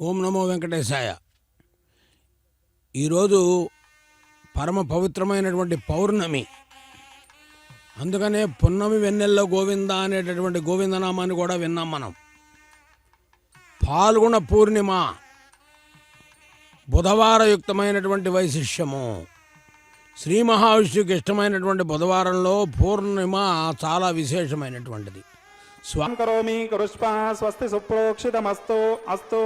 ఓం నమో వెంకటేశాయ. ఈరోజు పరమ పవిత్రమైనటువంటి పౌర్ణమి. అందుకనే పున్నమి వెన్నెల్లో గోవింద అనేటటువంటి గోవిందనామాన్ని కూడా విన్నాం మనం. పాల్గొన పూర్ణిమ బుధవారయుక్తమైనటువంటి వైశిష్యము. శ్రీ మహావిష్ణువుకి ఇష్టమైనటువంటి బుధవారంలో పూర్ణిమ చాలా విశేషమైనటువంటిది. స్వం కరోమి కరుష్పా స్వస్తి సుప్రోక్షితమస్తు అస్తు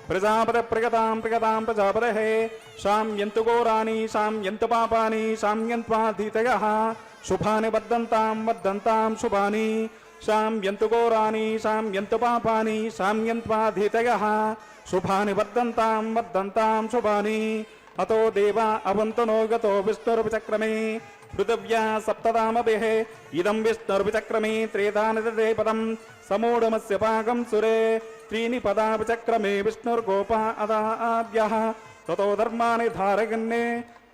ప్రజాపతి ప్రియతాం ప్రియతాం ప్రజాపతే శామ్యంతు ఘోరాణి శామ్యంతు పాపాని శామ్యంత్వాధీతయః శుభాని వర్ధంతాం వర్ధంతాం శుభాని శామ్యంతు ఘోరాణి శామ్యంతు పాపాని శామ్యంత్వాధీతయః శుభాని వర్ధంతాం వర్ధంతాం శుభాని. అతో దేవా అవంతనో గతో విష్ణుర్విచక్రమే పృథివ్యా సప్తదామభిః ఇదం విష్ణుర్విచక్రమే త్రేధానిదే పదం సమూఢమస్య పాకం సురే त्रीणि पदाविचक्रमे विष्णुर्गोपा अदाद्यः ततो धर्माणि धारयन्ने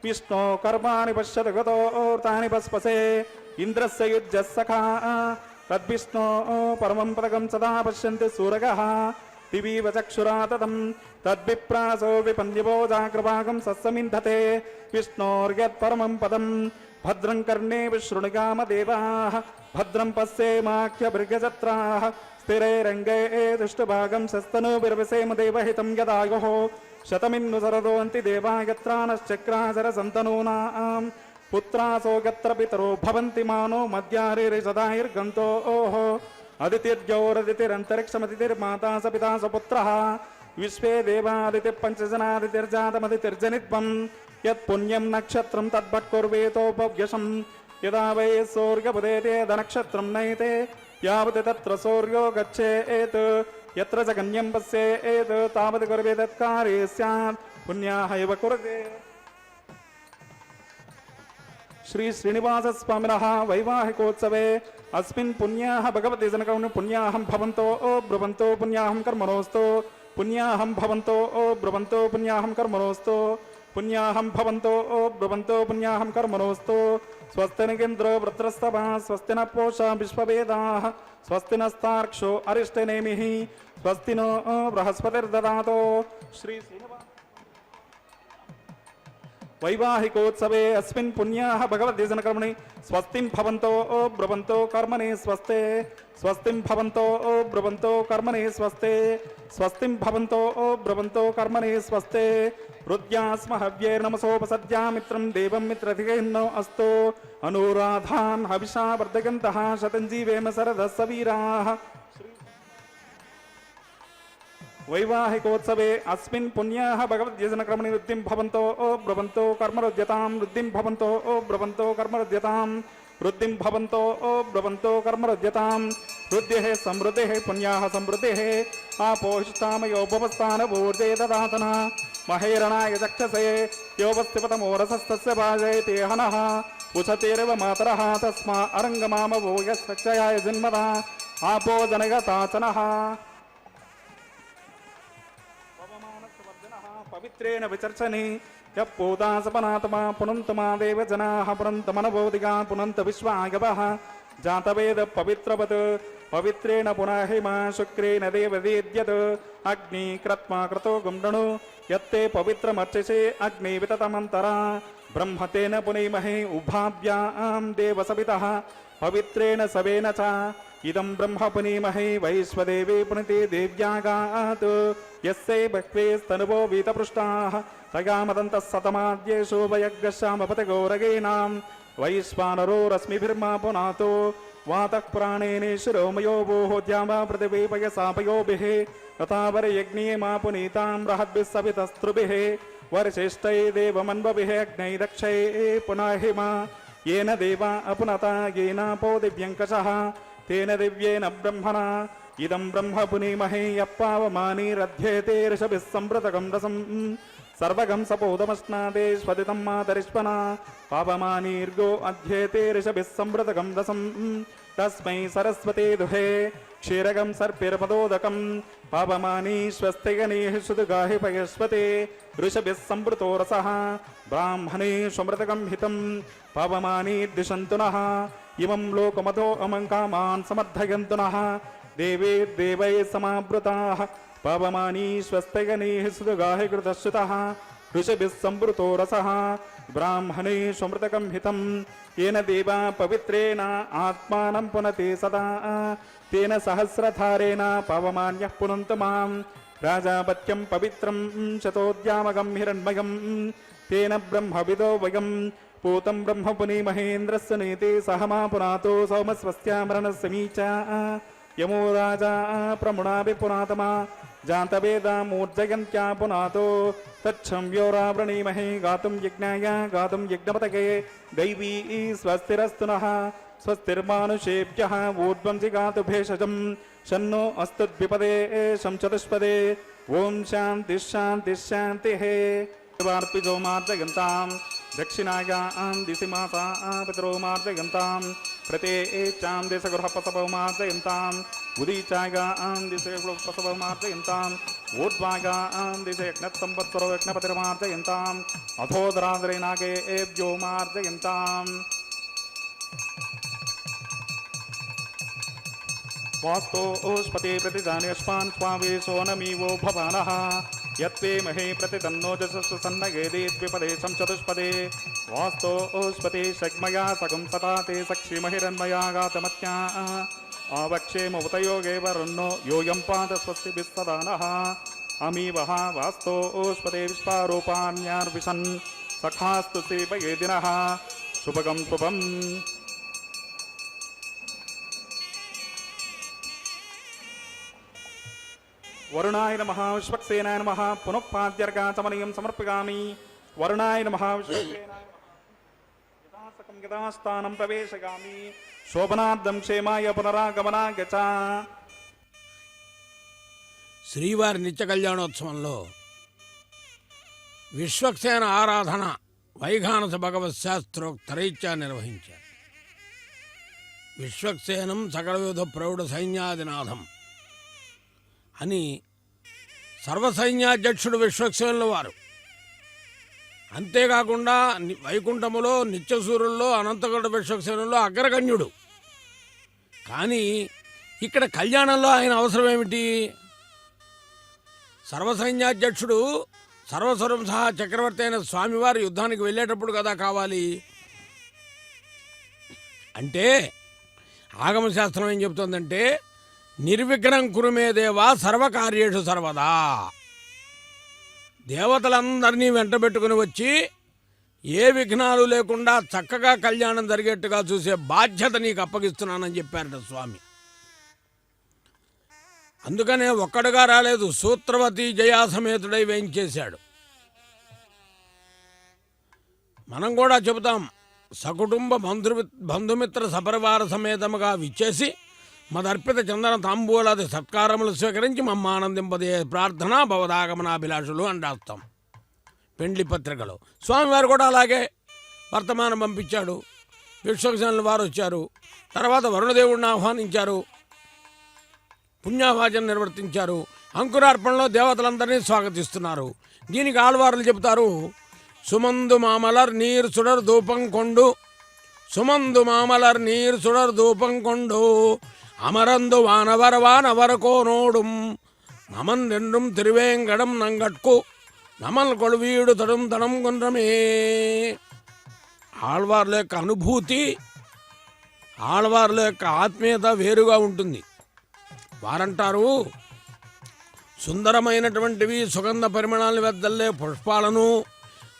विष्णो कर्माणि पश्यत गतो तानि पस्पसे इन्द्रस्य युज्यः सखा तद्विष्णो परमं पदकं सदा पश्यन्ति सूरगः दिवीव चक्षुरा ततं तद्विप्रासो विपन्दिवो जाग्रभागं सस्समिन्धते विष्णोर्यत्परमं पदं भद्रं कर्णे विशृणुगामदेवाः भद्रं पश्येमाख्यभृगजत्राः स्थिरे रंगे दुष्टभागं सस्तनो विरवसेम देवहितं यदायुः शतमिन्नु सरदोन्ति देवा यत्रानश्चक्रासरसन्तनूनां पुत्रासो यत्र पितरो भवन्ति मानो मध्यारिरिषदाहिर्गन्तो ओः अदितिर्जोरदितिरन्तरिक्षमदितिर्माता स पिता स पुत्रः विश्वे देवादितिः पञ्चजनादितिर्जातमदितिर्जनित्वं यत्पुण्यं नक्षत्रं तद्भट्कुर्वेतोपव्यशं यदा वै सौर्यबुधेते तदनक्षत्रं नयते यावत् तत्र सौर्यो गच्छेत् यत्र च गण्यं पश्येत् तावत् कुर्वे तत्कार्ये स्यात् पुण्याः एव कुरुते. श्री श्रीनिवासस्वामिनः वैवाहिकोत्सवे अस्मिन् पुण्याः भगवते जनकं पुण्याहं भवन्तो ब्रुवन्तो पुण्याहं कर्मणोऽस्तु पुण्याहं भवन्तो ब्रुवन्तो पुण्याहं कर्मणोऽस्तु पुण्याहं भवन्तो ब्रुवन्तो पुण्याहं कर्मणोऽस्तु. स्वस्ति निन्द्रो वृत्रस्तभा स्वस्ति न पूषा विश्ववेदाः स्वस्ति नस्तार्क्ष्यो अरिष्टनेमिः स्वस्ति नो बृहस्पतिर्ददातो. श्री वैवाहिकोत्सवे अस्मिन् पुण्याः भगवते जनकर्मणि स्वस्तिं भवन्तो ब्रुवन्तो कर्मणि स्वस्ते स्वस्तिं भवन्तो ब्रुवन्तो कर्मणि स्वस्ते स्वस्तिं भवन्तो ब्रुवन्तो कर्मणि स्वस्ते. रुद्यास्म हव्यैर्नमसोपसद्या मित्रं देवं मित्रधिगेन्नो अस्तु अनुराधान् हविषा वर्धयन्तः शतं जीवेम शरदः सवीराः. वैवाहिकोत्सवे अस्मिन् पुण्याः भगवद्य जनकर्मणि वृद्धिं भवन्तो ब्रुवन्तो कर्मरुद्यतां वृद्धिं भवन्तो ब्रुवन्तो कर्मरुद्यतां वृद्धिं भवन्तो ब्रुवन्तो कर्मरुद्यतां. वृद्धिः समृद्धिः पुण्याः समृद्धिः आपोषिष्ठामयो भवस्तानभूर्जे ददातना महेरणाय चक्षसे योपस्थिपतमोरसस्तस्य भाजयते हनः उशतेरव मातरः तस्मा अरङ्गमामवो यस्सक्षयाय जन्मदा आपो जनगताचनः. पवित्रेण विचर्चने यः पूतासपनात्मा पुनन्तमा देवजनाः पुनन्तमनबोधिका पुनन्त विश्वागवः जातवेद पवित्रवत् पवित्रेण पुनः हिमा शुक्रेण देववेद्यत् अग्नि क्रत्मा क्रतो गुम्डणु यत्ते पवित्रमर्चिषे अग्नि विततमन्तरा ब्रह्मतेन पुनैमहे उभाभ्यां देवसवितः पवित्रेण सवेन च इदं ब्रह्म पुनीमहे वैश्वदेवे पुनिते देव्यागात् यस्यै बह्वे स्तनुवो वीतपृष्टाः तगामदन्तः सतमाद्येषु वयग्रश्यामपतिगौरगेणां वैश्वानरो रश्मिभिर्मा पुनातो वातः प्राणेने शिरोमयो वोः द्यावा पृथिवी पयसापयोभिः तथावरयज्ञे मा पुनीतां रहद्भिः सवितस्त्रुभिः वर्षेष्टै देवमन्वभिः अग्नै दक्षैः पुनः हिमा येन देवा अपुनता येनापो दिव्यङ्कषः तेन दिव्येन ब्रह्मणा इदं ब्रह्म पुनीमहे यप्पावमानीरध्येते ऋषभिः सम्प्रतकं रसं सर्वगं सपोदमश्नादे स्वदितं मातरिष्पना पापमानीर्गो अध्येते ऋषभिः सम्प्रतकं रसं तस्मै सरस्वते दुहे क्षीरगं सर्पिर्पदोदकं पापमानी स्वस्तिगणेः सुदुगाहि पयस्वते ऋषभिः सम्पृतो रसः ब्राह्मणे स्वमृतकं हितं पापमानी दिशन्तु नः इमं लोकमतो अमङ्कामान् समर्थयन्तु नः देवे देवैः समावृताः పవమానీ స్వస్తిగణైః సుదుగాః కృతశ్రుతః ఋషిభిः సంవృతో రసః బ్రాహ్మణే స్వమృతకం హితం येन देवा पवित्रेण आत्मानं पुनते सदा तेन सहस्रधारेण पवमान्यः पुनन्तु मां राजापत्यं पवित्रं शतोद्यामगं हिरण्मयं तेन ब्रह्मविदो वयं पूतं ब्रह्म पुनीमहेन्द्रस्य नीते सह मा पुनातो सौमस्वस्यामरणस्य मीच यमो राजा प्रमुणापि पुनातमा जातवेदामूर्जयन्त्या पुनातो तच्छंव्योरावृणीमहे गातुं यज्ञाय गातुं यज्ञपतये दैवी स्वस्तिरस्तु नः स्वस्तिर्मानुषेभ्यः ऊर्ध्वं जिगातु भेषजं शन्नो अस्तुद्विपदे शं चतुष्पदे ॐ शान्तिः शान्तिः शान्तिः वार्पिजो मार्जयन्तां दक्षिणायां दिशि मासा पितरो मार्जयन्तां प्रतेचां दिशगृहपसवो मार्जयन्ताम् उदीचायां दिशे पसवो मार्जयन्ताम् ऊर्ध्वायां दिशे यज्ञसंवत्सरो यज्ञपतिर्मार्जयन्ताम् अथोदरादरे नागेभ्यो मार्जयन्ताम् वास्तो ओष्पते प्रतिजान्यस्मान् स्वावेशो नमीवो भवानः यत्ते महे प्रतितन्नोजसस्तु सन्नगेदेद्विपदेशं चतुष्पदे वास्तो ओष्पते षग्मया सगं सता ते सक्षिमहिरन्मया गातमत्या आवक्षेम उतयोगे वरुणो योऽयं पादस्वस्तिभिः सदा नः अमीवः वास्तो ओष्पते विश्वारूपाण्यार्विशन् सखास्तु सेवये दिनः शुभगं शुभम् वरुणाय नमः विश्वक्सेनाय नमः पुनఃपाद्यर्गाचमनीयं समर्पयामि वरुणाय नमः विश्वक्सेनाय यथासकं यथास्थानं प्रवेशयामि शोभनार्थं क्षेमाय पुनरागमनाय च శ్రీవారి నిత్య కళ్యాణోత్సవంలో విశ్వక్సేన ఆరాధన వైఖానస భగవత్ శాస్త్రోక్తరీత్యా నిర్వహించారు. విశ్వక్సేనం సకలవిధ ప్రౌఢ సైన్యాదినాథం అని సర్వసైన్యాధ్యక్షుడు విశ్వక్సేనుల వారు. అంతేకాకుండా వైకుంఠములో నిత్యసూరుల్లో అనంతగౌడ విశ్వక్సేనుల్లో అగ్రగణ్యుడు. కానీ ఇక్కడ కళ్యాణంలో ఆయన అవసరం ఏమిటి? సర్వసైన్యాధ్యక్షుడు సర్వస్వరం సహా చక్రవర్తి అయిన స్వామివారి యుద్ధానికి వెళ్ళేటప్పుడు కదా కావాలి. అంటే ఆగమశాస్త్రం ఏం చెబుతోందంటే నిర్విఘ్నం కురుమే దేవా సర్వకార్యేషు సర్వదా. దేవతలందరినీ వెంటబెట్టుకుని వచ్చి ఏ విఘ్నాలు లేకుండా చక్కగా కళ్యాణం జరిగేట్టుగా చూసే బాధ్యత నీకు అప్పగిస్తున్నానని చెప్పారట స్వామి. అందుకనే ఒక్కడుగా రాలేదు, సూత్రవతి జయాసమేతుడై వేయించేశాడు. మనం కూడా చెబుతాం, సకుటుంబ బంధుమిత్ర సపరివార సమేతముగా విచ్చేసి మదర్పిత చందన తాంబూలాది సత్కారములు స్వీకరించి మమ్మ ఆనందింపదే ప్రార్థన భవదాగమనాభిలాషులు అని రాస్తాం పెండ్లి పత్రికలో. స్వామివారు కూడా అలాగే వర్తమానం పంపించాడు. విశ్వక్సేనుల వారు వచ్చారు. తర్వాత వరుణదేవుడిని ఆహ్వానించారు, పుణ్యావాచన నిర్వర్తించారు. అంకురార్పణలో దేవతలందరినీ స్వాగతిస్తున్నారు. దీనికి ఆళ్వార్లు చెబుతారు, సుమందు మామలర్ నీరు సుడర్ ధూపం కొండు, సుమందు మామలర్ నీరు సుడర్ ధూపం కొండు, అమరందు వానవర కోనోడుం நமன் என்றும் திருவேங்கடம் நங்கட்கு నమల్ కొడువీడు తడం తడం గుండ్రమే. ఆళ్వార్ల యొక్క అనుభూతి, ఆళ్వార్ల యొక్క ఆత్మీయత వేరుగా ఉంటుంది. వారంటారు, సుందరమైనటువంటివి సుగంధ పరిమళాలను వెద్దల్లే పుష్పాలను,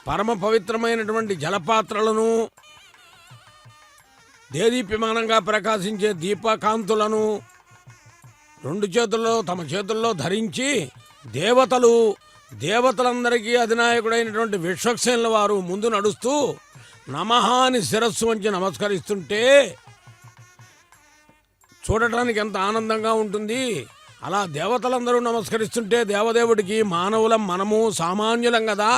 పరమ పవిత్రమైనటువంటి జలపాత్రలను, దేదీప్యమానంగా ప్రకాశించే దీపకాంతులను రెండు చేతుల్లో తమ చేతుల్లో ధరించి దేవతలందరికీ అధినాయకుడైనటువంటి విశ్వక్సేనుల వారు ముందు నడుస్తూ నమః అని శిరస్సు వంచి నమస్కరిస్తుంటే చూడటానికి ఎంత ఆనందంగా ఉంటుంది. అలా దేవతలందరూ నమస్కరిస్తుంటే దేవదేవుడికి మానవులం మనము సామాన్యులం కదా,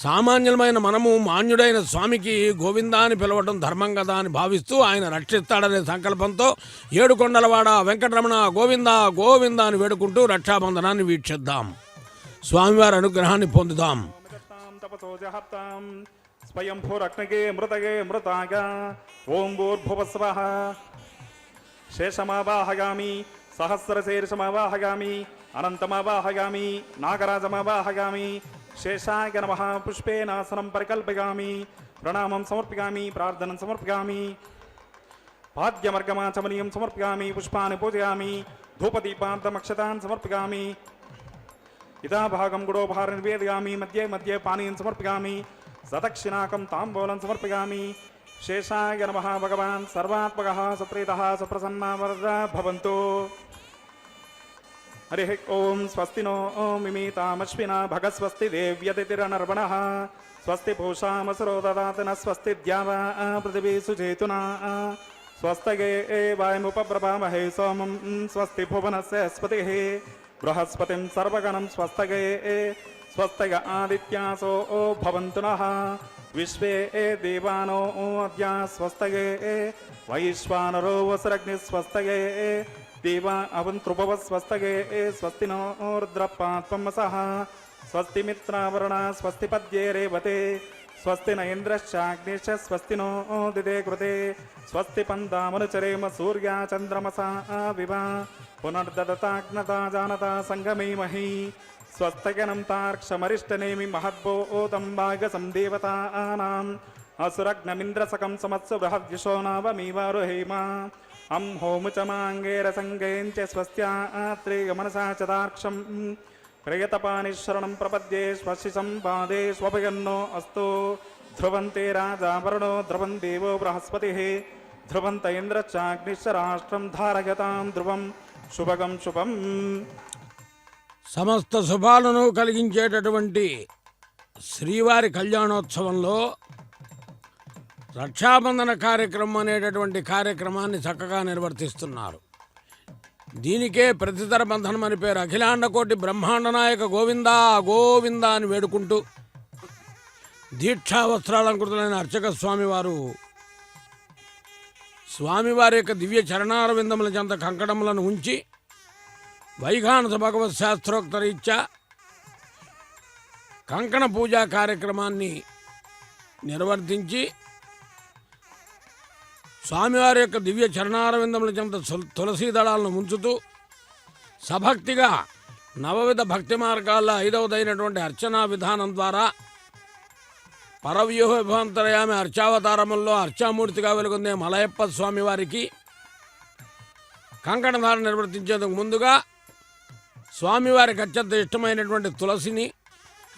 సామాన్యులమైన మనము మాన్యుడైన స్వామికి గోవిందా అని పిలవడం ధర్మం కదా అని భావిస్తూ ఆయన రక్షిస్తాడనే సంకల్పంతో ఏడుకొండలవాడ వెంకటరమణ గోవిందా గోవిందా అని వేడుకుంటూ రక్షాబంధనాన్ని వీక్షిద్దాం, స్వామివారి అనుగ్రహాన్ని పొందుదాం. స్వయంభూరగ్నగే మృతగే మృతాగ ఓం భూర్భువస్వః శేషమావాహయామి సహస్రశీర్షమావాహయామి అనంతమావాహయామి నాగరాజమావాహయామి శేషాయ నమః పుష్పేనాసనం పరికల్పయామి ప్రణామం సమర్పయామి ప్రార్థనం సమర్పయామి పాద్యమర్గమాచమనీయం సమర్పయామి పుష్పాన్ని పూజయామి ధూపదీపాంతమక్షతాన్ సమర్పయామి ఇదాభాగం గుడోభార నివేదయామి మధ్యే మధ్యే పానీయం సమర్పయామి సదక్షిణాకం తాంబూలం సమర్పయామి శేషాయ నమః భగవాన్ సర్వాత్మకః సప్రీతః సప్రసన్నా వరదా భవంతు. హరి ఓం స్వస్తి నో మిమీతామశ్వినా భగస్వస్తి దేవ్యతిరనర్వణః స్వస్తి పూషామసరో దదాతన స్వస్తి ద్యావా పృథివీ సుచేతునా స్వస్తగే వాయుముపబ్రవామహే సోమం స్వస్తి భువనస్య స్పతిః బృహస్పతిం సర్వగణం స్వస్తగే స్వస్తగ ఆదిత్యాసో భవంతు నః విశ్వే దేవానో అద్య స్వస్తగే వైశ్వానరో వసరగ్ని స్వస్తగే దేవా అవంతృపవ స్వస్తగే స్వస్తి నో రుద్రపాత్వమసః స్వస్తి మిత్రావరుణ స్వస్తి పద్యే రేవతే స్వస్తి న ఇంద్రశ్చాగ్నిశ్చ స్వస్తి నో దిదే కృతే స్వస్తి పందామనుచరేమ సూర్యా చంద్రమసా వివా పునర్దదతాగ్నతా జానతా సంగమేమహి స్వస్తగనం తార్క్షమరిష్టనేమి మహద్భూతం భాగసం దేవతానాం అసురగ్నమింద్రసకం సమత్సు బృహద్యుషో నావమీవారుహేమ అం హోముచమాంగేరసంగేంచ స్వస్త్యాత్రేయమనసా చదార్క్షం ప్రియతపానిశరణం ప్రపద్యే స్వస్తి సంపాదే స్వభయన్నో అస్తు ధ్రువంతే రాజా వరుణో ధ్రువం దేవో బృహస్పతిః ధ్రువంత ఇంద్రశ్చాగ్నిశ్చ రాష్ట్రం ధారయతాం ధ్రువం శుభగం శుభం. సమస్త శుభాలను కలిగించేటటువంటి శ్రీవారి కళ్యాణోత్సవంలో రక్షాబంధన కార్యక్రమం అనేటటువంటి కార్యక్రమాన్ని చక్కగా నిర్వర్తిస్తున్నారు. దీనికే ప్రతితర బంధనం అని పేరు. అఖిలాండ కోటి బ్రహ్మాండ నాయక గోవిందా గోవిందా అని వేడుకుంటూ దీక్షా వస్త్రాలంకృతులైన అర్చక స్వామివారు స్వామివారి యొక్క దివ్య చరణారవిందముల చెంత కంకణములను ఉంచి వైఖానస భగవత్ శాస్త్రోక్త రీత్యా కంకణ పూజా కార్యక్రమాన్ని నిర్వర్తించి స్వామివారి యొక్క దివ్య చరణారవిందముల చెంత తులసీ దళాలను ఉంచుతూ సభక్తిగా నవవిధ భక్తి మార్గాల్లో ఐదవదైనటువంటి అర్చనా విధానం ద్వారా పరవ్యూహ విభవంతరయామి అర్చావతారముల్లో అర్చామూర్తిగా వెలుగొందే మలయప్ప స్వామివారికి కంకణధారణ నిర్వర్తించేందుకు ముందుగా స్వామివారికి అత్యంత ఇష్టమైనటువంటి తులసిని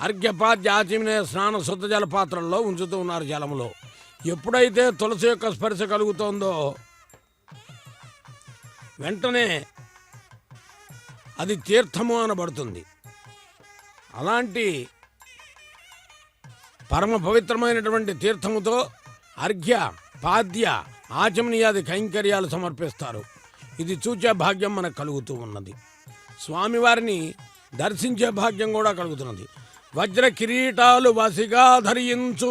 అర్ఘ్యపాద్య ఆచమనే స్నాన శుద్ధ జల పాత్రల్లో ఉంచుతూ ఉన్నారు. జలములో ఎప్పుడైతే తులసి యొక్క స్పర్శ కలుగుతోందో వెంటనే అది తీర్థము అనబడుతుంది. అలాంటి పరమ పవిత్రమైనటువంటి తీర్థముతో అర్ఘ్య పాద్య ఆచమనీయాది కైంకర్యాలు సమర్పిస్తారు. ఇది చూచే భాగ్యం మనకు కలుగుతూ ఉన్నది. స్వామివారిని దర్శించే భాగ్యం కూడా కలుగుతున్నది. వజ్ర కిరీటాలు వసిగా ధరించు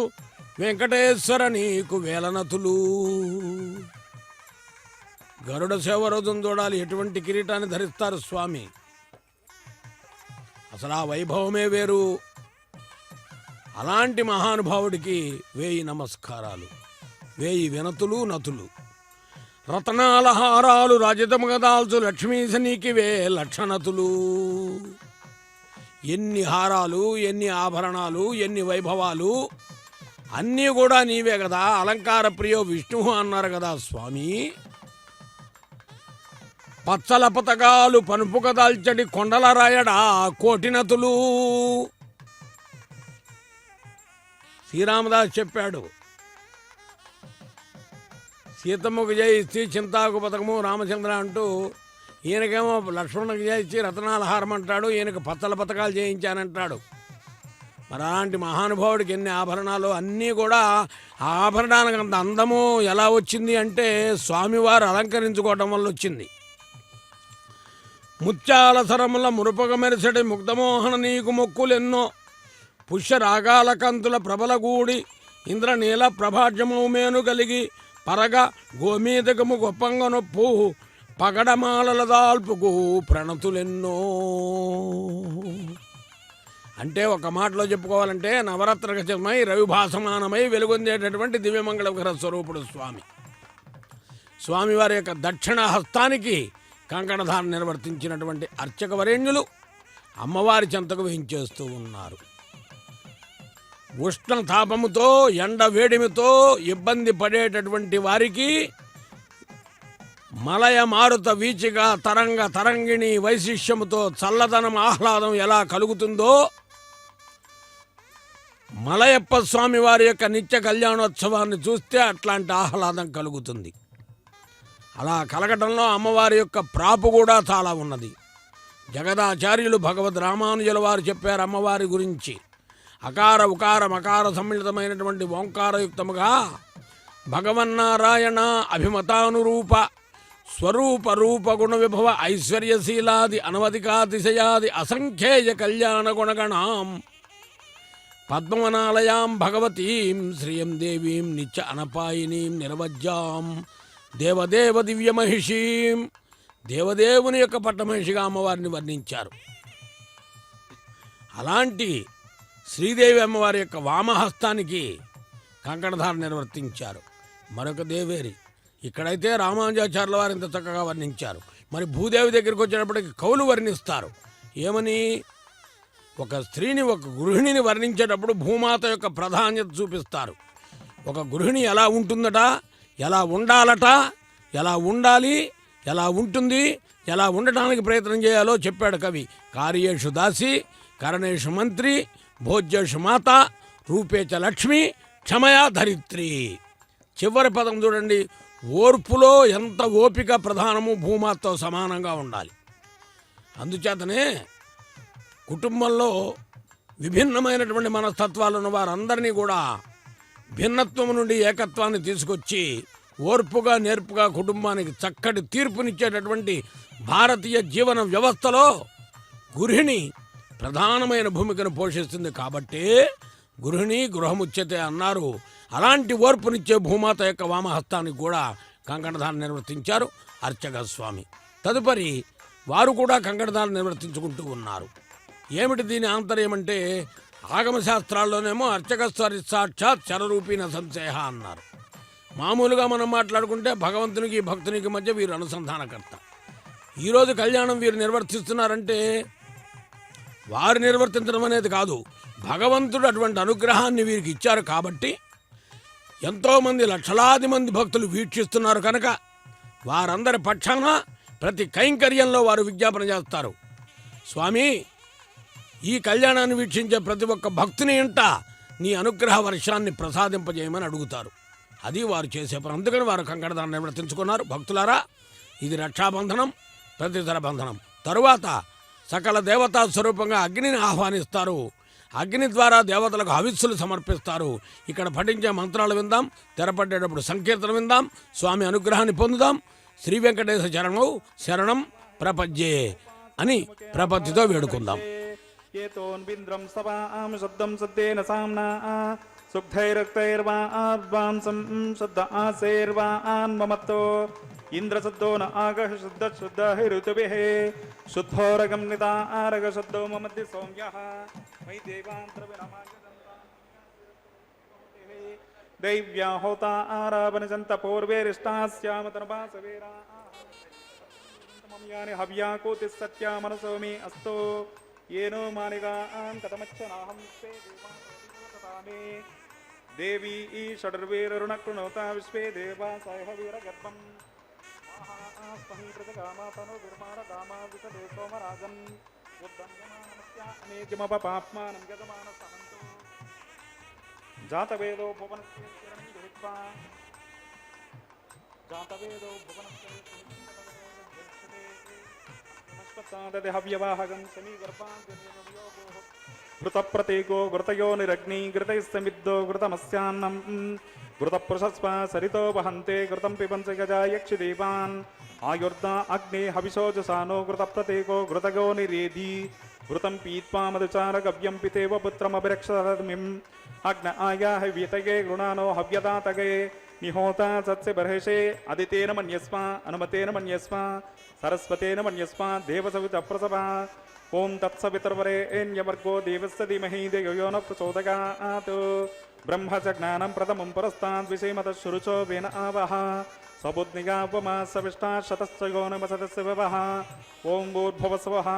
వెంకటేశ్వర నీకు వేలనతులు. గరుడ సేవ రోజును చూడాలి. ఎటువంటి కిరీటాన్ని ధరిస్తారు స్వామి. అసలు ఆ వైభవమే వేరు. అలాంటి మహానుభావుడికి 1000 నమస్కారాలు, 1000 వినతులు నతులు. రతనాల హారాలు రాజితముగా దాల్చు లక్ష్మీశనికి 1000 లక్షణతులు. ఎన్ని హారాలు, ఎన్ని ఆభరణాలు, ఎన్ని వైభవాలు, అన్నీ కూడా నీవే కదా. అలంకార ప్రియో విష్ణువు అన్నారు కదా స్వామి. పచ్చల పతకాలు పనుపుక దాల్చడి కొండల రాయడా కోటినతులు. శ్రీరామదాస్ చెప్పాడు, సీతమ్మకు జయిస్తే చింతాకు పథకము రామచంద్ర అంటూ, ఈయనకేమో లక్ష్మణునికి జయించి రతనాల హారం అంటాడు, ఈయనకు పచ్చల పథకాలు చేయించానంటాడు. మరి అలాంటి మహానుభావుడికి ఎన్ని ఆభరణాలు, అన్నీ కూడా ఆ ఆభరణానికి అంత అందము ఎలా వచ్చింది అంటే స్వామివారు అలంకరించుకోవటం వల్ల వచ్చింది. ముత్యాల సరముల మురుపగ మెరిసడి ముగ్ధమోహన నీకు మొక్కులెన్నో పుష్య రాగాల కంతుల ప్రబలగూడి ఇంద్రనీల ప్రభాజ్యమౌమేను కలిగి పరగ గోమీదకము గొప్పంగ నొప్పు పగడమాలల దాల్పుకు ప్రణతులెన్నో. అంటే ఒక మాటలో చెప్పుకోవాలంటే నవరత్న ఖచ్చితమై రవిభాసమానమై వెలుగొందేటటువంటి దివ్యమంగళకర స్వరూపుడు స్వామి. స్వామివారి యొక్క దక్షిణ హస్తానికి కంకణధారణ నిర్వర్తించినటువంటి అర్చక వరేణ్యులు అమ్మవారి చెంతకు వేయించేస్తూ ఉన్నారు. ఉష్ణ తాపముతో ఎండ వేడిమితో ఇబ్బంది పడేటటువంటి వారికి మలయ మారుత వీచిగా తరంగ తరంగిణి వైశిష్యముతో చల్లదనం ఆహ్లాదం ఎలా కలుగుతుందో మలయప్ప స్వామి వారి యొక్క నిత్య కళ్యాణోత్సవాన్ని చూస్తే అట్లాంటి ఆహ్లాదం కలుగుతుంది. అలా కలగటంలో అమ్మవారి యొక్క ప్రాపు కూడా చాలా ఉన్నది. జగదాచార్యులు భగవద్ రామానుజుల వారు చెప్పారు అమ్మవారి గురించి. అకార ఉకార మకార సమ్మిళితమైనటువంటి ఓంకారయుక్తముగా భగవన్నారాయణ అభిమతానురూప స్వరూప రూప గుణ విభవ ఐశ్వర్యశీలాది అనవధికాతిశయాది అసంఖ్యేయ కళ్యాణ గుణగణాం పద్మవనాలయాం భగవతీం శ్రియం దేవీం నిత్య అనపాయినీం నిరవజ్యాం దేవదేవ దివ్యమహిషీం దేవదేవుని యొక్క పట్టమహిషిగా అమ్మవారిని వర్ణించారు. అలాంటి శ్రీదేవి అమ్మవారి యొక్క వామహస్తానికి కంకణధారణ నిర్వర్తించారు. మరొక దేవేరి ఇక్కడైతే రామానుజాచార్యుల వారు ఇంత చక్కగా వర్ణించారు. మరి భూదేవి దగ్గరికి వచ్చేటప్పటికి కవులు వర్ణిస్తారు. ఏమని? ఒక స్త్రీని ఒక గృహిణిని వర్ణించేటప్పుడు భూమాత యొక్క ప్రాధాన్యత చూపిస్తారు. ఒక గృహిణి ఎలా ఉంటుందట, ఎలా ఉండాలట, ఎలా ఉండాలి, ఎలా ఉంటుంది, ఎలా ఉండటానికి ప్రయత్నం చేయాలో చెప్పాడు కవి. కార్యేషు దాసి కరణేషు మంత్రి భోజ్యేషు మాత రూపేచ లక్ష్మి క్షమయా ధరిత్రి. చివరి పదం చూడండి. ఓర్పులో ఎంత ఓపిక ప్రధానము భూమాతతో సమానంగా ఉండాలి. అందుచేతనే కుటుంబంలో విభిన్నమైనటువంటి మనస్తత్వాలు ఉన్న వారందరినీ కూడా భిన్నత్వం నుండి ఏకత్వాన్ని తీసుకొచ్చి ఓర్పుగా నేర్పుగా కుటుంబానికి చక్కటి తీర్పునిచ్చేటటువంటి భారతీయ జీవన వ్యవస్థలో గృహిణి ప్రధానమైన భూమికను పోషిస్తుంది. కాబట్టే గృహిణి గృహముచ్యతే అన్నారు. అలాంటి ఓర్పునిచ్చే భూమాత యొక్క వామహస్తానికి కూడా కంకణధారణ నిర్వర్తించారు అర్చక స్వామి. తదుపరి వారు కూడా కంకణధారణ నిర్వర్తించుకుంటూ ఉన్నారు. ఏమిటి దీని ఆంతర్యం అంటే, ఆగమశాస్త్రాల్లోనేమో అర్చకస్వరి సాక్షాత్ చరరూపీన సంశయ అన్నారు. మామూలుగా మనం మాట్లాడుకుంటే భగవంతునికి భక్తునికి మధ్య వీరు అనుసంధానకర్త. ఈరోజు కళ్యాణం వీరు నిర్వర్తిస్తున్నారంటే వారు నిర్వర్తించడం అనేది కాదు, భగవంతుడు అటువంటి అనుగ్రహాన్ని వీరికి ఇచ్చారు. కాబట్టి ఎంతోమంది లక్షలాది మంది భక్తులు వీక్షిస్తున్నారు కనుక వారందరి పక్షాన ప్రతి కైంకర్యంలో వారు విజ్ఞాపన చేస్తారు. స్వామి, ఈ కళ్యాణాన్ని వీక్షించే ప్రతి ఒక్క భక్తుని ఇంట నీ అనుగ్రహ వర్షాన్ని ప్రసాదింపజేయమని అడుగుతారు. అది వారు చేసే పని. అందుకని వారు కంకణధారణ నిర్వర్తించుకున్నారు. భక్తులారా, ఇది రక్షాబంధనం, ప్రతిధర బంధనం. తరువాత సకల దేవతా స్వరూపంగా అగ్నిని ఆహ్వానిస్తారు. అగ్ని ద్వారా దేవతలకు హవిస్సులు సమర్పిస్తారు. ఇక్కడ పఠించే మంత్రాలు విందాం, తెరపట్టేటప్పుడు సంకీర్తన విందాం, స్వామి అనుగ్రహాన్ని పొందుదాం. శ్రీ వెంకటేశ చరణం శరణం ప్రపంచే అని ప్రపత్తితో వేడుకుందాం. ఏతోన్వింద్రం సవాం శబ్దం సద్దేన సామ్నా సుగ్ధైరక్తైర్వాంసం శబ్ద ఆశైర్వాన్మమత్తో ఇంద్రశబ్దో న ఆగః శుద్ధ శుద్ధ ఋతుభిః శుద్ధోరగం నితారగ శబ్దో మమద్య సౌమ్యః వై దైవ్యా హోతా ఆరావనజంత పూర్వేరిష్టాస్యామతనపాసవేరా మమ్యాని హవ్యా కోతి సత్యా మనసో మే అస్తో ఏనో మానిగాం కథమచ్చనాహం తే దేవామే దేవీ ఈ షడర్వీరరుణకృణోత విశ్వే దేవా సాయ వీరగర్భం మహాస్మహీకృతగామాతను దుర్మారగామావిషదే సోమరాజన్ ఉద్దంగమానమస్యానేకిమపాప్మానం గజమాన సహంతో జాతవేదో భువనస్య కిరణం దృష్ట్వా జాతవేదో భువనస్య హవ్యవాహకం సమీగర్భాంగో ఘృతప్రతీకో ఘృతయో నిరగ్ని ఘృతైస్తమిద్దో ఘృతమస్యాన్నం ఘృతపురుషస్వ సరితో వహంతే ఘృతం పిబంచ గజా యక్షిదీపాన్ ఆయుర్ద అగ్నే హవిషోజసానో ఘృతప్రతీకో ఘృతగో నిరేది ఘృతం పీత్వా మధుచార గవ్యం పితేవ పుత్రమభిరక్షమిం అగ్న ఆయాహ వీతగే గృణానో హవ్యదాతగే నిహోతా సత్స్య బర్హిషే అదితేన మన్యస్వ అనుమతేన మన్యస్వ సరస్వతేన మన్యస్వ దేవసవిత ప్రసభ ఓం తత్సవితర్వరేణ్యవర్గో దేవస్య ధీమహి ధియో న ప్రచోదయాత్ బ్రహ్మ చ జ్ఞానం ప్రథమం పురస్తాద్ విషేమత శురుచో వేన ఆవహ सबुद्निगा उपमा सविष्टा शतश्च गौनमसदस्य ववः ओम भूर्भुवस्वः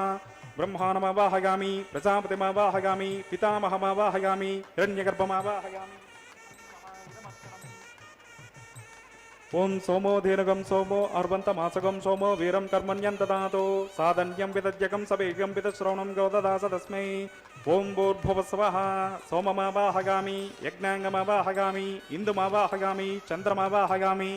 ब्रह्माणमावाहयामि प्रजापतिमावाहयामि पितामहमावाहयामि हिरण्यगर्भमावाहयामि ओम सोमो धीरगम सोमो अर्वन्तमासगम सोमो वीरं कर्मण्यं ददातु साधन्यं विदज्यकं सवेगं विदश्रवणं गोददास तस्मै ओम भूर्भुवस्वः सोममावाहयामि यज्ञाङ्गमावाहयामि इन्दुमावाहयामि चन्द्रमावाहयामि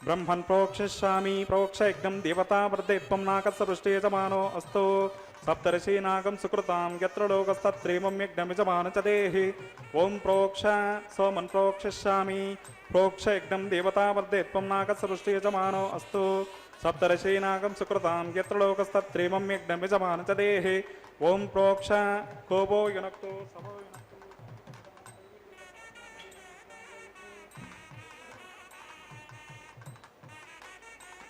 ब्रह्मन् प्रोक्षिष्यामि प्रोक्षयज्ञं देवता वर्धयित्वं नाकस्य वृष्टियजमानो अस्तु सप्तर्षीनागं सुकृतां यत्र लोकस्तत्रेमं यज्ञमिजमान च देहि ॐ प्रोक्ष सोमन् प्रोक्षिष्यामि प्रोक्षयज्ञं देवता वर्धयित्वं नाकस्य वृष्टियजमानो अस्तु सप्तर्षीनागं सुकृतां यत्र लोकस्तत्रेमं यज्ञमिजमान च देहि ॐ प्रोक्ष कोपो युनक्तो सवो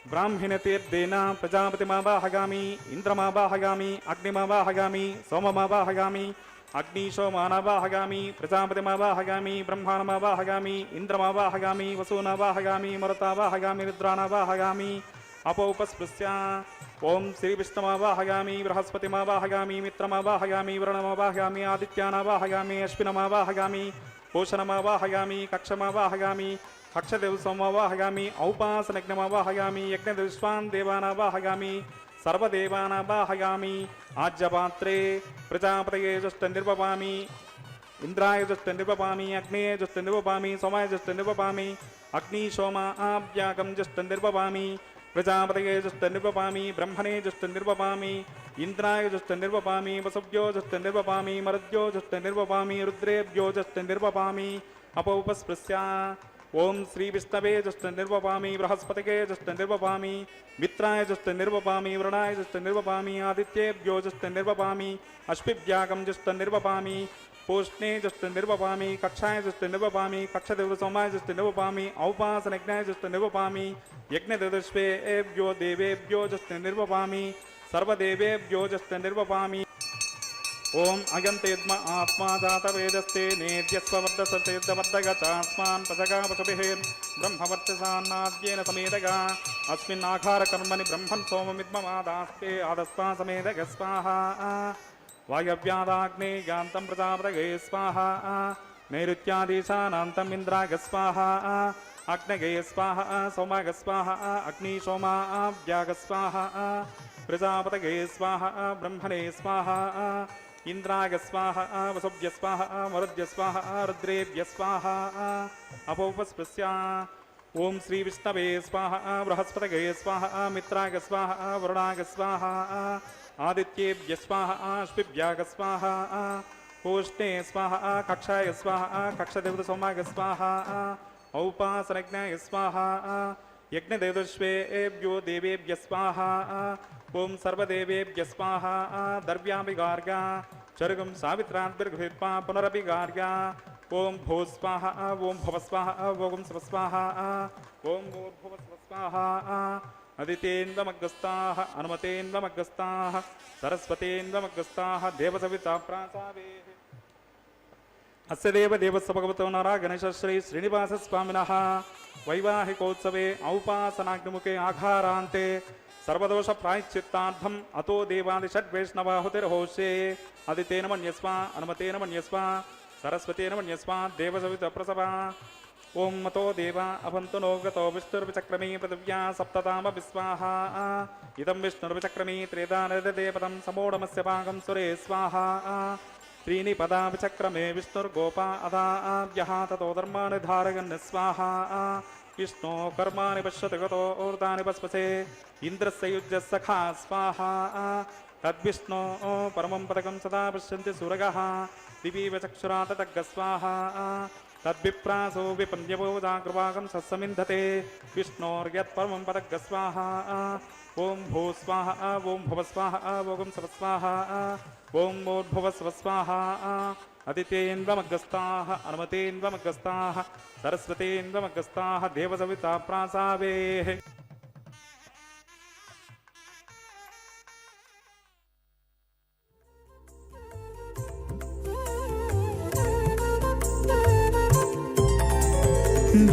ब्राह्मणतीर्देन प्रजापतिमावाहयामि इन्द्रमावाहयामि अग्निमावाहयामि सोममावाहयामि अग्निशोमानावाहयामि प्रजापतिमावाहयामि ब्रह्माणमावाहयामि इन्द्रमावाहयामि वसूनावाहयामि मरुतावाहयामि रुद्राणावाहयामि अपोपस्पृश्य ओम श्रीविष्णुमावाहयामि बृहस्पतिमावाहयामि मित्रमावाहयामि वरुणमावाहयामि आदित्यानावाहयामि अश्विनमावाहयामि पोषणमावाहयामि कक्षमावाहयामि कक्षदेवसोमवाहयामि औपासनज्ञमावाहयामि यज्ञदेवस्वान् देवानावाहयामि सर्वदेवानावाहयामि आज्यपात्रे प्रजापतये जुष्टनिर्वपामि इंद्राय जुष्टनिर्वपामि अग्नेय जुष्टनिर्वपामि सोमाय जुष्टनिर्वपामि अग्निशोमाभ्यागं जुष्टनिर्वपामि प्रजापतये जुष्टनिर्वपामि ब्रह्मणे जुष्टनिर्वपामि इंद्राय जुष्टनिर्वपामि वसुभ्यो जुष्टनिर्वपामि मरुद्यो जुष्टनिर्वपामि रुद्रेभ्यो जुष्टनिर्वपामि अपोपस्पृश्य ओम श्री विष्णवे जुष्टनिर्वपामि बृहस्पतिके जुष्टनिर्वपामि मित्राय जुष्टनिर्वपामि वरुणाय जुष्टनिर्वपामि आदित्येभ्यो जुष्टनिर्वपामि अश्विभ्यागं जुष्टनिर्वपामि पूष्णे जुष्टनिर्वपामि कक्षाय जुष्टनिर्वपामि कक्षदेवसोमाय जुष्टनिर्वपामि औपासनज्ञाय जुष्टनिर्वपामि यज्ञदेवस्वेभ्यो देवेभ्यो जुष्टनिर्वपामि सर्वदेवेभ्यो जुष्टनिर्वपामि ओम अयंतेद्म आत्मा जातवेदस्ते नेद्यस्वर्धसतेर्दवर्धगचास्मान् पशगा पशुभिः ब्रह्मवर्चसान्नाद्येन समेतगा अस्मिन्नाघारकर्मणि ब्रह्मन् सोममिद्ममादास्ते आदस्मा समेतग स्वाहा वायव्यादाग्ने यान्तं प्रजापतये स्वाहा नैऋत्यादेशानान्तम् इन्द्राय स्वाहा अग्नये स्वाहा सोमाय स्वाहा अग्निशोमाभ्याग स्वाहा प्रजापतये स्वाहा ब्रह्मणे स्वाहा इंद्राय स्वाहा वसुभ्य स्वाहा मरुद्य स्वाहा रुद्रेभ्य स्वाहा अपोपस्पृश्य ओम श्री विष्णवे स्वाहा बृहस्पतये स्वाहा मित्राय स्वाहा वरुणाय स्वाहा आदित्येभ्य स्वाहा अश्विभ्याग स्वाहा पूष्णे स्वाहा कक्षाय स्वाहा कक्षदेवसोमाय स्वाहा औपासनज्ञाय स्वाहा यज्ञदेवस्वेभ्यो देवेभ्य स्वाहा ओम सर्वदेवेभ्य स्वाहा दर्व्याभिगार्गा चरुगं सावित्राद्भिर्गृहीत्वा पुनरभिगार्गा ओम भू स्वाहा ओम भव स्वाहा ओम स्व स्वाहा ओम भूर्भुव स्व स्वाहा अदितेन्द्वमग्रस्ताः अनुमतेन्द्वमग्रस्ताः सरस्वतेन्द्वमग्रस्ताः देवसविता प्रासावेः अस्य देवस्य भगवतो नरः गणेशश्री श्रीनिवासस्वामिनः वैवाहिकोत्सवे औपासनाग्निमुखे आघारान्ते सर्वदोष प्रायश्चित्तार्थम् अतो देवादिषड्वैष्णवाहुतिर्होष्ये अदितेन मन्यस्व अनुमतेन मन्यस्व सरस्वतेन मन्यस्व देवसवितप्रसवा ओं मतो देवा अभन्तु नो गतो विष्णुर्विचक्रमी पृथिव्या सप्तताम विस्वाहा इदं विष्णुर्विचक्रमी त्रेदानदेपदं समोढमस्य भागं सुरे स्वाहा त्रीणि पदा विचक्रमे विष्णुर्गोपा अदाभ्यः ततो धर्माणि धारयन् स्वाहा विष्णो कर्माणि पश्यति गतो ऊर्ध्वानि पस्पसे इन्द्रस्य युज्यः सखा स्वाहा तद्विष्णो परमं पदकं सदा पश्यन्ति सुरगः दिवीव चक्षुरा ततग्ग स्वाहा तद्विप्रासो विपन्यवो जागृवागं सत्समिन्धते विष्णोर्यत्परमं पदग्ग स्वाहा ओं भू स्वाहा ओं भुव स्वाहा ओं स्व स्वाहा ओं भूर्भुव स्व स्वाहा अदितेन्द्वमग्रस्ताः अनुमतेन्द्वमग्रस्ताः सरस्वतेन्द्वमग्रस्ताः देवसविता प्रासावेः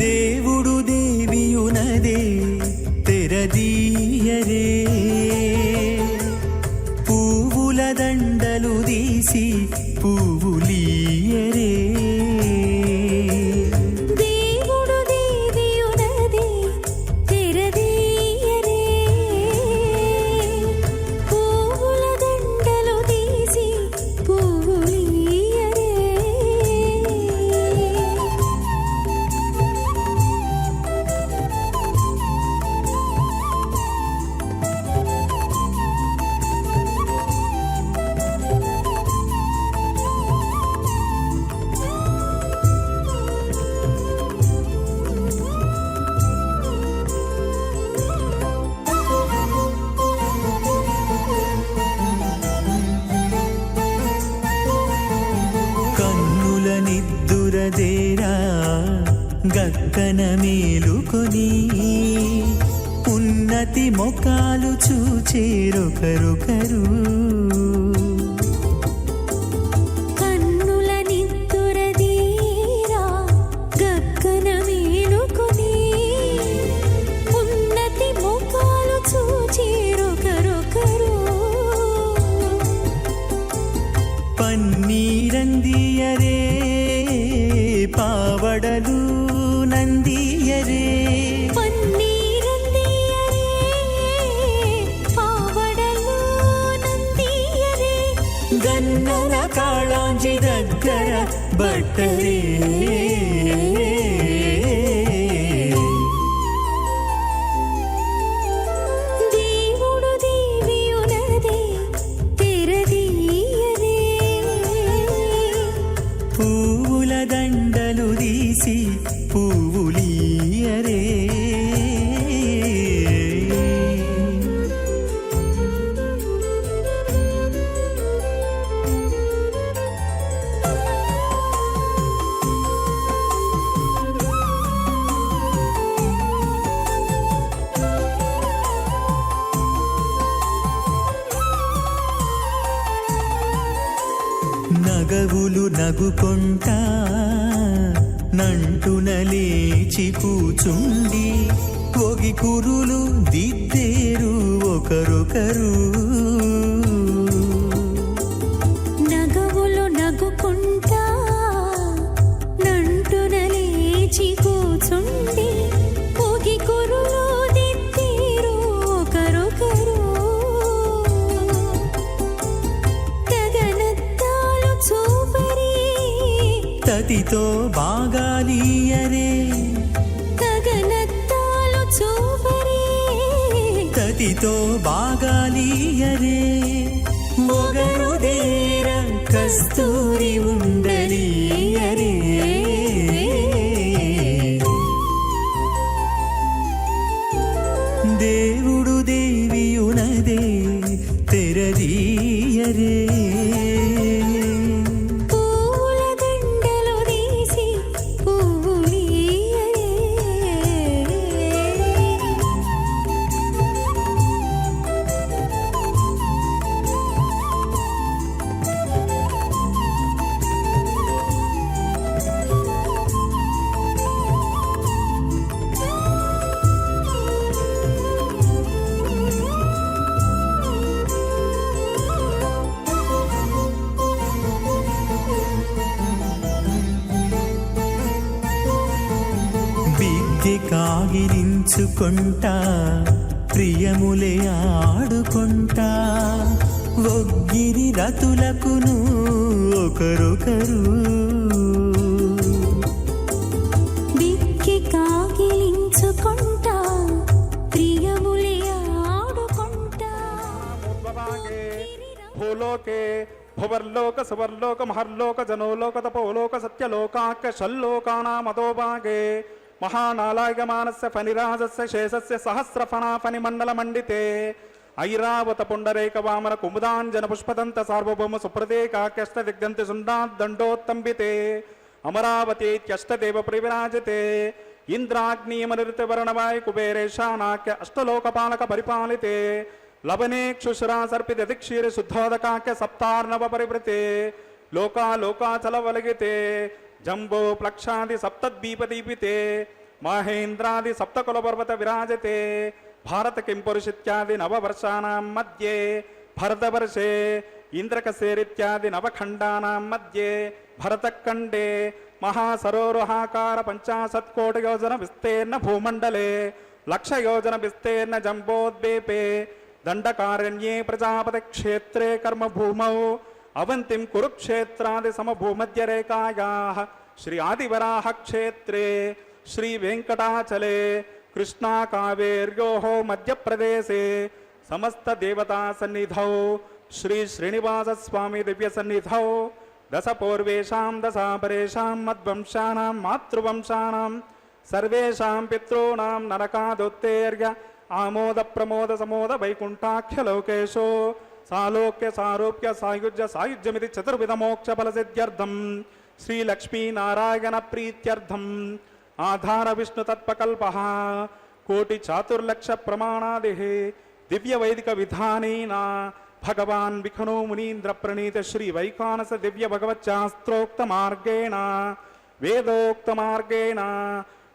దేవుడు దేవియునదే తెరదీయరే పువ్వుల దండలు తీసి పువ్వులీయరే దేవుడు దేవియునదే తెరదీయరే పువ్వుల దండలు తీసి పువ్వులీయరే కన్నుల నిద్దురదేరా గక్కన మేలుకొని ఉన్నతి మొకాలు చూచేరొకరొకరు కన్నుల నిద్దురదీరా గగ్గన మేలుకొని ఉన్నతి ముఖాలు చూచేరొకరొకరు పన్నీరందియరే పావడలు నందియరే పన్నీరందియరే పావడలు నందియరే గన్నల కాళాంజి దగ్గర బట్టరే దేవుడు దేవియునదే తెరదీయరే పువ్వుల దండలు తీసి పువ్వులీయరే నగవులు నగుకొంటా నంటున లేచి కూచుండి ఒగి కురులు దిద్దేరు ఒకరొకరు నగవులు నగుకుంటా నంటున లేచి కూచుండి పొగి కురులు దిద్దేరు ఒకరొకరు తగనత్తాలు చూపరి తతితో బాగాలీయరే తగనత్తాలు చూపరి తతితో బాగాలీయరే మొగరుదేర కస్తూరి ఉండలీయరే దేవుడు దేవియునదే తెరదీయరే పూల దండలు తీసి పువ్వులీయరే బిగ్గె కాగిలించుకుంటా ప్రియములే ఆడుకుంటా ఒగ్గిరి రతులకును ఒకరొకరు బిక్కి కాగిలించుకుంటా ప్రియములే ఆడుకుంటా భూలోకే భువర్లోక సువర్లోక మహర్లోక జనోలోక తపోలోక సత్యలోకాఖ్య షల్లోకానామతోభాగే మహానాలాయమానస్య ఫణిరాజస్య శేషస్య సహస్రఫణా ఫణిమండలమండితే ఐరావత పుండరైక వామన కుముదాంజన పుష్పదంత సార్వభౌమ సుప్రదేకాఖ్యష్ట దిగ్ధంతి సుండాదండోత్తంబితే అమరావతీత్యష్టదేవ పరివిరాజతే ఇంద్రాగ్నియమనిరుతవర్ణవాయ కుబేరేశానాఖ్య అష్టలోకపాలక పరిపాలితే లవనేక్షుశురా సర్పిత దిక్షీర శుద్ధోదకాఖ్య సప్తార్ణవ పరివృతే లోకా లోకాచల వలగితే జంబో ప్లక్షాది సప్తద్వీపదీపితే మహేంద్రాది సప్తకులపర్వత విరాజతే భారత కింపురుషిత్యాది నవవర్షాణం మధ్యే భరతవర్షే ఇంద్రకసేరిత్యాది నవఖండానాం మధ్యే భరతఖండే మహాసరోరుహాకార 50 కోటి యోజన విస్తీర్ణ భూమండలే 1,00,000 యోజన విస్తీర్ణ జంబోద్వీపే దండకారణ్యే ప్రజాపతి క్షేత్రే కర్మభూమౌ అవంతిం కురుక్షేత్రాది సమభూమధ్యరేఖాయాః శ్రీ ఆదివరాహ క్షేత్రే శ్రీ వెంకటాచలే కృష్ణా కావేర్యోః మధ్యప్రదేశే సమస్త దేవతా సన్నిధౌ శ్రీ శ్రీనివాస స్వామి దివ్య సన్నిధౌ దశ పూర్వేషాం దశాపరేషాం మద్వంశానాం మాతృవంశానాం సర్వేషాం పితॄణాం నరకాదుత్తేర్య ఆమోద ప్రమోద సమోద వైకుంఠాఖ్య లోకేశో సాలోక్య సారూప్య సాయుజ్య సాయుజ్యమితి చతుర్విధ మోక్ష ఫల సిద్ధ్యర్థం శ్రీ లక్ష్మీ నారాయణ ప్రీత్యర్థం ఆధార విష్ణు తత్పకల్ప కోటి చాతుర్లక్ష ప్రమాణాది దివ్య వైదిక విధానేన భగవాన్ విఖనో మునీంద్ర ప్రణీత శ్రీ వైఖానస దివ్య భగవచ్చాస్త్రోక్త మార్గేణ వేదోక్త మార్గేణ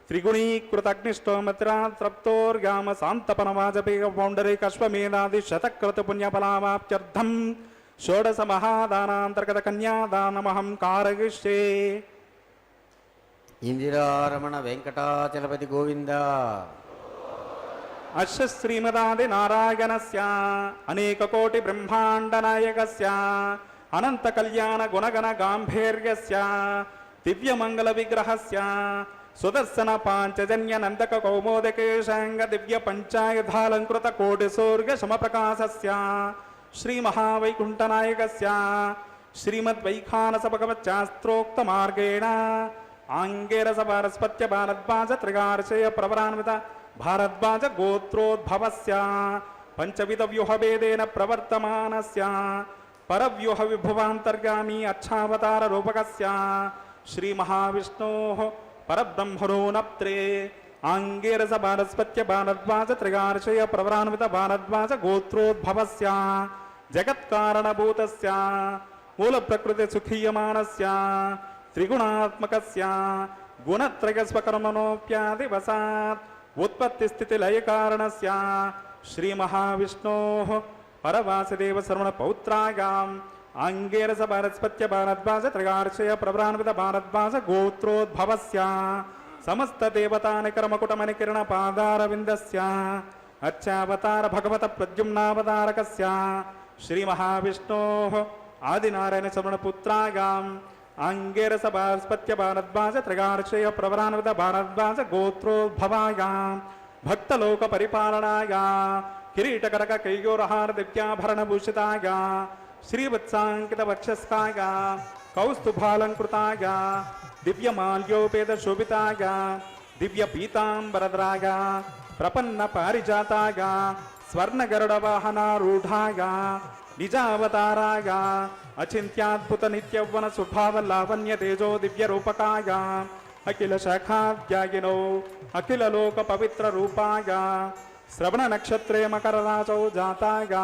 త్రిగుణీకృతగ్నిష్టోమత్రాప్తోర్గామ శాంతపనవాజపేయ పౌండరీకశ్వమేధాది శతక్రత పుణ్యఫలావాప్త్యర్థం షోడశ మహాదానాంతర్గత కన్యాదానమహం కారయిష్యే. ఇందిరారమణ వెంకటాచలపతి గోవింద. అశ్వ శ్రీమదాది నారాయణస్య అనేక కోటి బ్రహ్మాండ నాయకస్య అనంత కళ్యాణ గుణగణ గాంభీర్యస్య దివ్య మంగళ విగ్రహస్య సుదర్శన పాంచజన్య నందక కౌమోదకేశాంగ దివ్య పంచాయుధాలంకృత కోటి సూర్య సమప్రకాశస్య శ్రీ మహావైకుంఠ నాయకస్య శ్రీమద్వైఖానస భగవచ్చాస్త్రోక్త మార్గేణ ఆంగేరస పారస్పత్య భారద్వాజ త్రిగార్షయ ప్రవరాన్విత భారద్వాజ గోత్రోద్భవస్య పంచవిధ వ్యూహభేదేన ప్రవర్తమానస్య పరవ్యూహ విభువాంతర్గామి అక్షావతార రూపకస్య శ్రీ మహావిష్ణోః పరబ్రహ్మణో నప్త్రే ఆంగేరస భారస్పత్య భారద్వాజ త్రిగార్షయ ప్రవరాన్విత భారద్వాజ గోత్రోద్భవస్య జగత్కారణభూతస్య మూల ప్రకృతి సుఖీయమానస్య త్రిగుణాత్మకస్య గుణత్రయ స్వకర్మణోప్యాది వసాత్ ఉత్పత్తి స్థితి లయ కారణస్య శ్రీ మహావిష్ణోః పరవాసుదేవ శ్రవణ పౌత్రాయాం ఆంగేరస భారస్పత్య భారద్వాజ త్రిగార్షయ ప్రవరాన్విత భారద్వాజ గోత్రోద్భవస్య సమస్త దేవతాని కర్మకుటమని కిరణ పాదారవిందస్య అర్చావతార భగవత ప్రద్యుమ్నావతారకస్య శ్రీ మహావిష్ణోః ఆదినారాయణ శ్రవణ పుత్రాయాం ఆంగేరస భారస్పత్య భారద్వాజ త్రిగార్షయ ప్రవరాన్విత భారద్వాజ గోత్రోద్భవాయాం భక్తలోక పరిపాలనాయ కిరీటకరక కైయోరహార దివ్యాభరణ భూషితాయ శ్రీవత్సాంకిత వక్షస్థాయ కౌస్తుభాలంకృతాయ దివ్యమాల్యోపేత శోభితాయ దివ్య పీతాంబరద్రాయ ప్రపన్న పారిజాతాయ స్వర్ణగరుడ వాహనారూఢాయ నిజావతారాయ అచింత్యాద్భుత నిత్యవ్వన స్వభావ లావణ్య తేజో దివ్య రూపకాయ అఖిల శాఖాధ్యాయినో అఖిల లోక పవిత్ర రూపాయ శ్రవణ నక్షత్రే మకర రాజౌ జాతాయ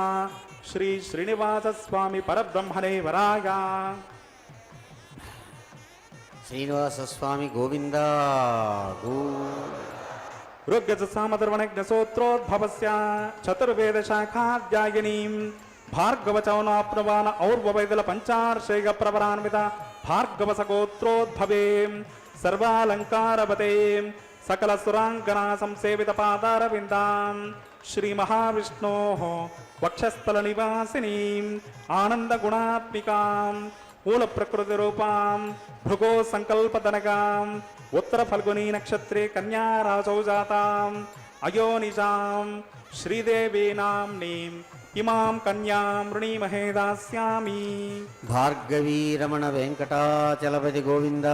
శ్రీ శ్రీనివాస స్వామి పరబ్రహ్మణే వరాయ. శ్రీనివాస స్వామి గోవింద. ఋగ్యజ సామధర్వణజ్ఞసూత్రోద్భవస్య చతుర్వేద శాఖాధ్యాయినీం భార్గవచౌనాప్నవాన ఔర్వవైదల పంచార్షేయ ప్రవరాన్విత భార్గవస గోత్రోద్భవేం సర్వాలంకారవతేం సకల సురాంగనా సంసేవిత పాదారవిందాం శ్రీ మహావిష్ణోః వక్షస్థల నివాసినీం ఆనంద గుణాత్మికాం మూల ప్రకృతి రూపాం భృగో సంకల్పదనగాం ఉత్తర ఫల్గుని నక్షత్రే కన్యారాజౌ జాతాం అయోనిజాం శ్రీదేవీ నామ్నీం ఇమాం కన్యాం వృణీమహే దాస్యామి. భార్గవీ రమణ వెంకటాచలపతి గోవింద.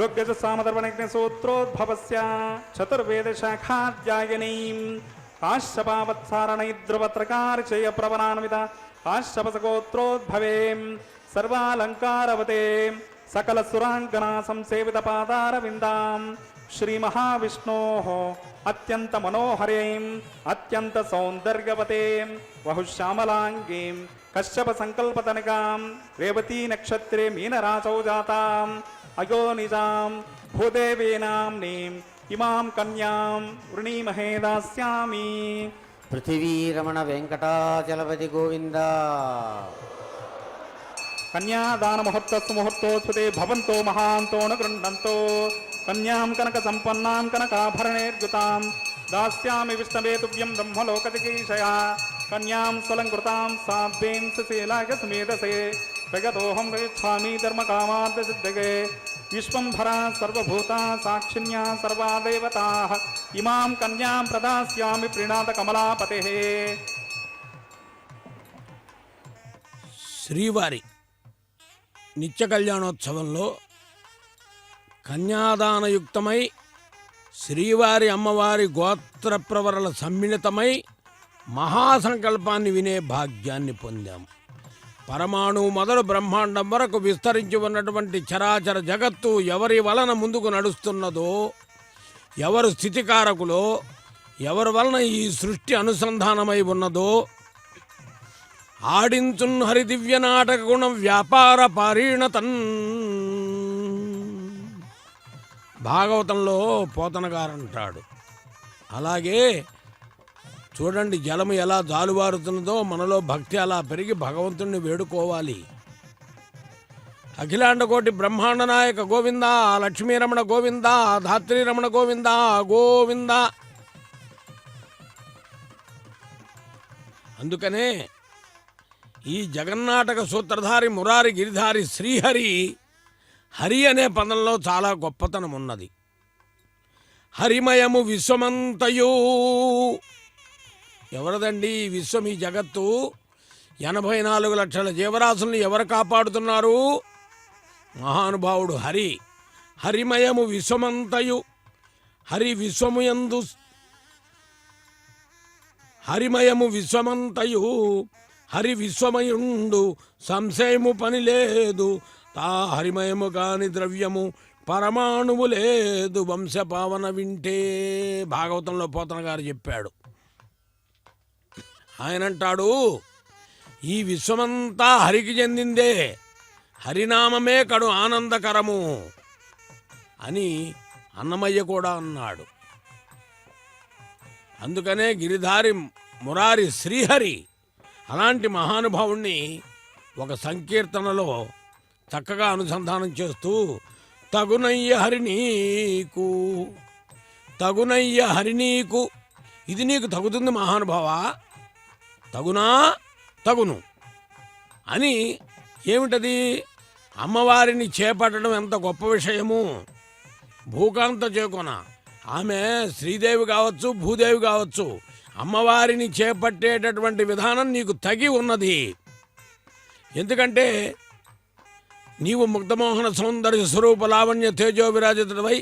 ఋగ్యజ సామధర్వణజ్ఞసూత్రోద్భవస్య చతుర్వేద శాఖాధ్యాయినీం కాశ్యపావత్సారణైద్రువత్రకార్చయ ప్రవరాన్విత కాశ్యపసగోత్రోద్భవేం సర్వాలంకారవతేం సకల సురాంగనా సంసేవిత పాదారవిందాం శ్రీ మహావిష్ణోః అత్యంత మనోహరీం అత్యంత సౌందర్యవతీం బహుశ్యామలాంగీం కశ్యప సంకల్పతనకాం రేవతీ నక్షత్రే మీనరాశౌ జాతాం అయోనిజాం భూదేవేనాంనీం ఇమాం కన్యాం వృణీమహే దాస్యామి. పృథివీరమణ వెంకటాచలపతి గోవింద. కన్యాదాన ముహూర్తస్సు ముహూర్తోస్ఫుతే భవంతో మహాంతో న గృహంతో కన్యాం కనక సంపన్నాం కనకాభరణైర్యుతాం దాస్యామి విష్ణవే తుభ్యం బ్రహ్మలోకజిగీషయా కన్యాం స్వలంకృతాం సాధ్వీం సుశీలాయ సుమేధసే జగదోహం వేచ్ఛామి ధర్మకామార్థసిద్ధగే విశ్వంభరా సర్వభూతా సాక్షిణ్యా సర్వా దేవతాః ఇమాం కన్యాం ప్రదాస్యామి ప్రీణాత కమలాపతేః. శ్రీవారి నిత్య కళ్యాణోత్సవంలో కన్యాదానయుక్తమై శ్రీవారి అమ్మవారి గోత్రప్రవరల సమ్మిళితమై మహాసంకల్పాన్ని వినే భాగ్యాన్ని పొందాం. పరమాణువు మొదలు బ్రహ్మాండం వరకు విస్తరించి ఉన్నటువంటి చరాచర జగత్తు ఎవరి వలన ముందుకు నడుస్తున్నదో, ఎవరు స్థితికారకులో, ఎవరి వలన ఈ సృష్టి అనుసంధానమై ఉన్నదో ఆడించున్ హరిదివ్య నాటక గుణం వ్యాపార పారీణతన్. భాగవతంలో పోతన గారంటాడు. అలాగే చూడండి, జలము ఎలా జాలువారుతున్నదో మనలో భక్తి అలా పెరిగి భగవంతుణ్ణి వేడుకోవాలి. అఖిలాండకోటి బ్రహ్మాండ నాయక గోవింద, లక్ష్మీరమణ గోవింద, ధాత్రీరమణ గోవింద గోవింద. అందుకనే ఈ జగన్నాటక సూత్రధారి మురారి గిరిధారి శ్రీహరి, హరి అనే పదంలో చాలా గొప్పతనం ఉన్నది. హరిమయము విశ్వమంతయు. ఎవరదండి ఈ విశ్వం, ఈ జగత్తు? 84 లక్షల జీవరాశుల్ని ఎవరు కాపాడుతున్నారు? మహానుభావుడు హరి. హరిమయము విశ్వమంతయు. హరి విశ్వముయందు, హరిమయము విశ్వమంతయు, హరి విశ్వమయుండు సంశయము పని లేదు. తా హరిమయము కాని ద్రవ్యము పరమాణువు లేదు. వంశపావన వింటే. భాగవతంలో పోతన గారు చెప్పాడు. ఆయనంటాడు, ఈ విశ్వమంతా హరికి చెందిందే, హరినామమే కడు ఆనందకరము అని అన్నమయ్య కూడా అన్నాడు. అందుకనే గిరిధారి మురారి శ్రీహరి అలాంటి మహానుభావుణ్ణి ఒక సంకీర్తనలో చక్కగా అనుసంధానం చేస్తూ, తగునయ్య హరినీకు, తగునయ్య హరినీకు, ఇది నీకు తగుతుంది మహానుభావా, తగునా, తగును అని. ఏమిటది? అమ్మవారిని చేపట్టడం ఎంత గొప్ప విషయము. భూకాంత చేకొన ఆమె శ్రీదేవి కావచ్చు, భూదేవి కావచ్చు, అమ్మవారిని చేపట్టేటటువంటి విధానం నీకు తగి ఉన్నది. ఎందుకంటే నీవు ముగ్ధమోహన సౌందర్య స్వరూప లావణ్య తేజో విరాజితుడవై,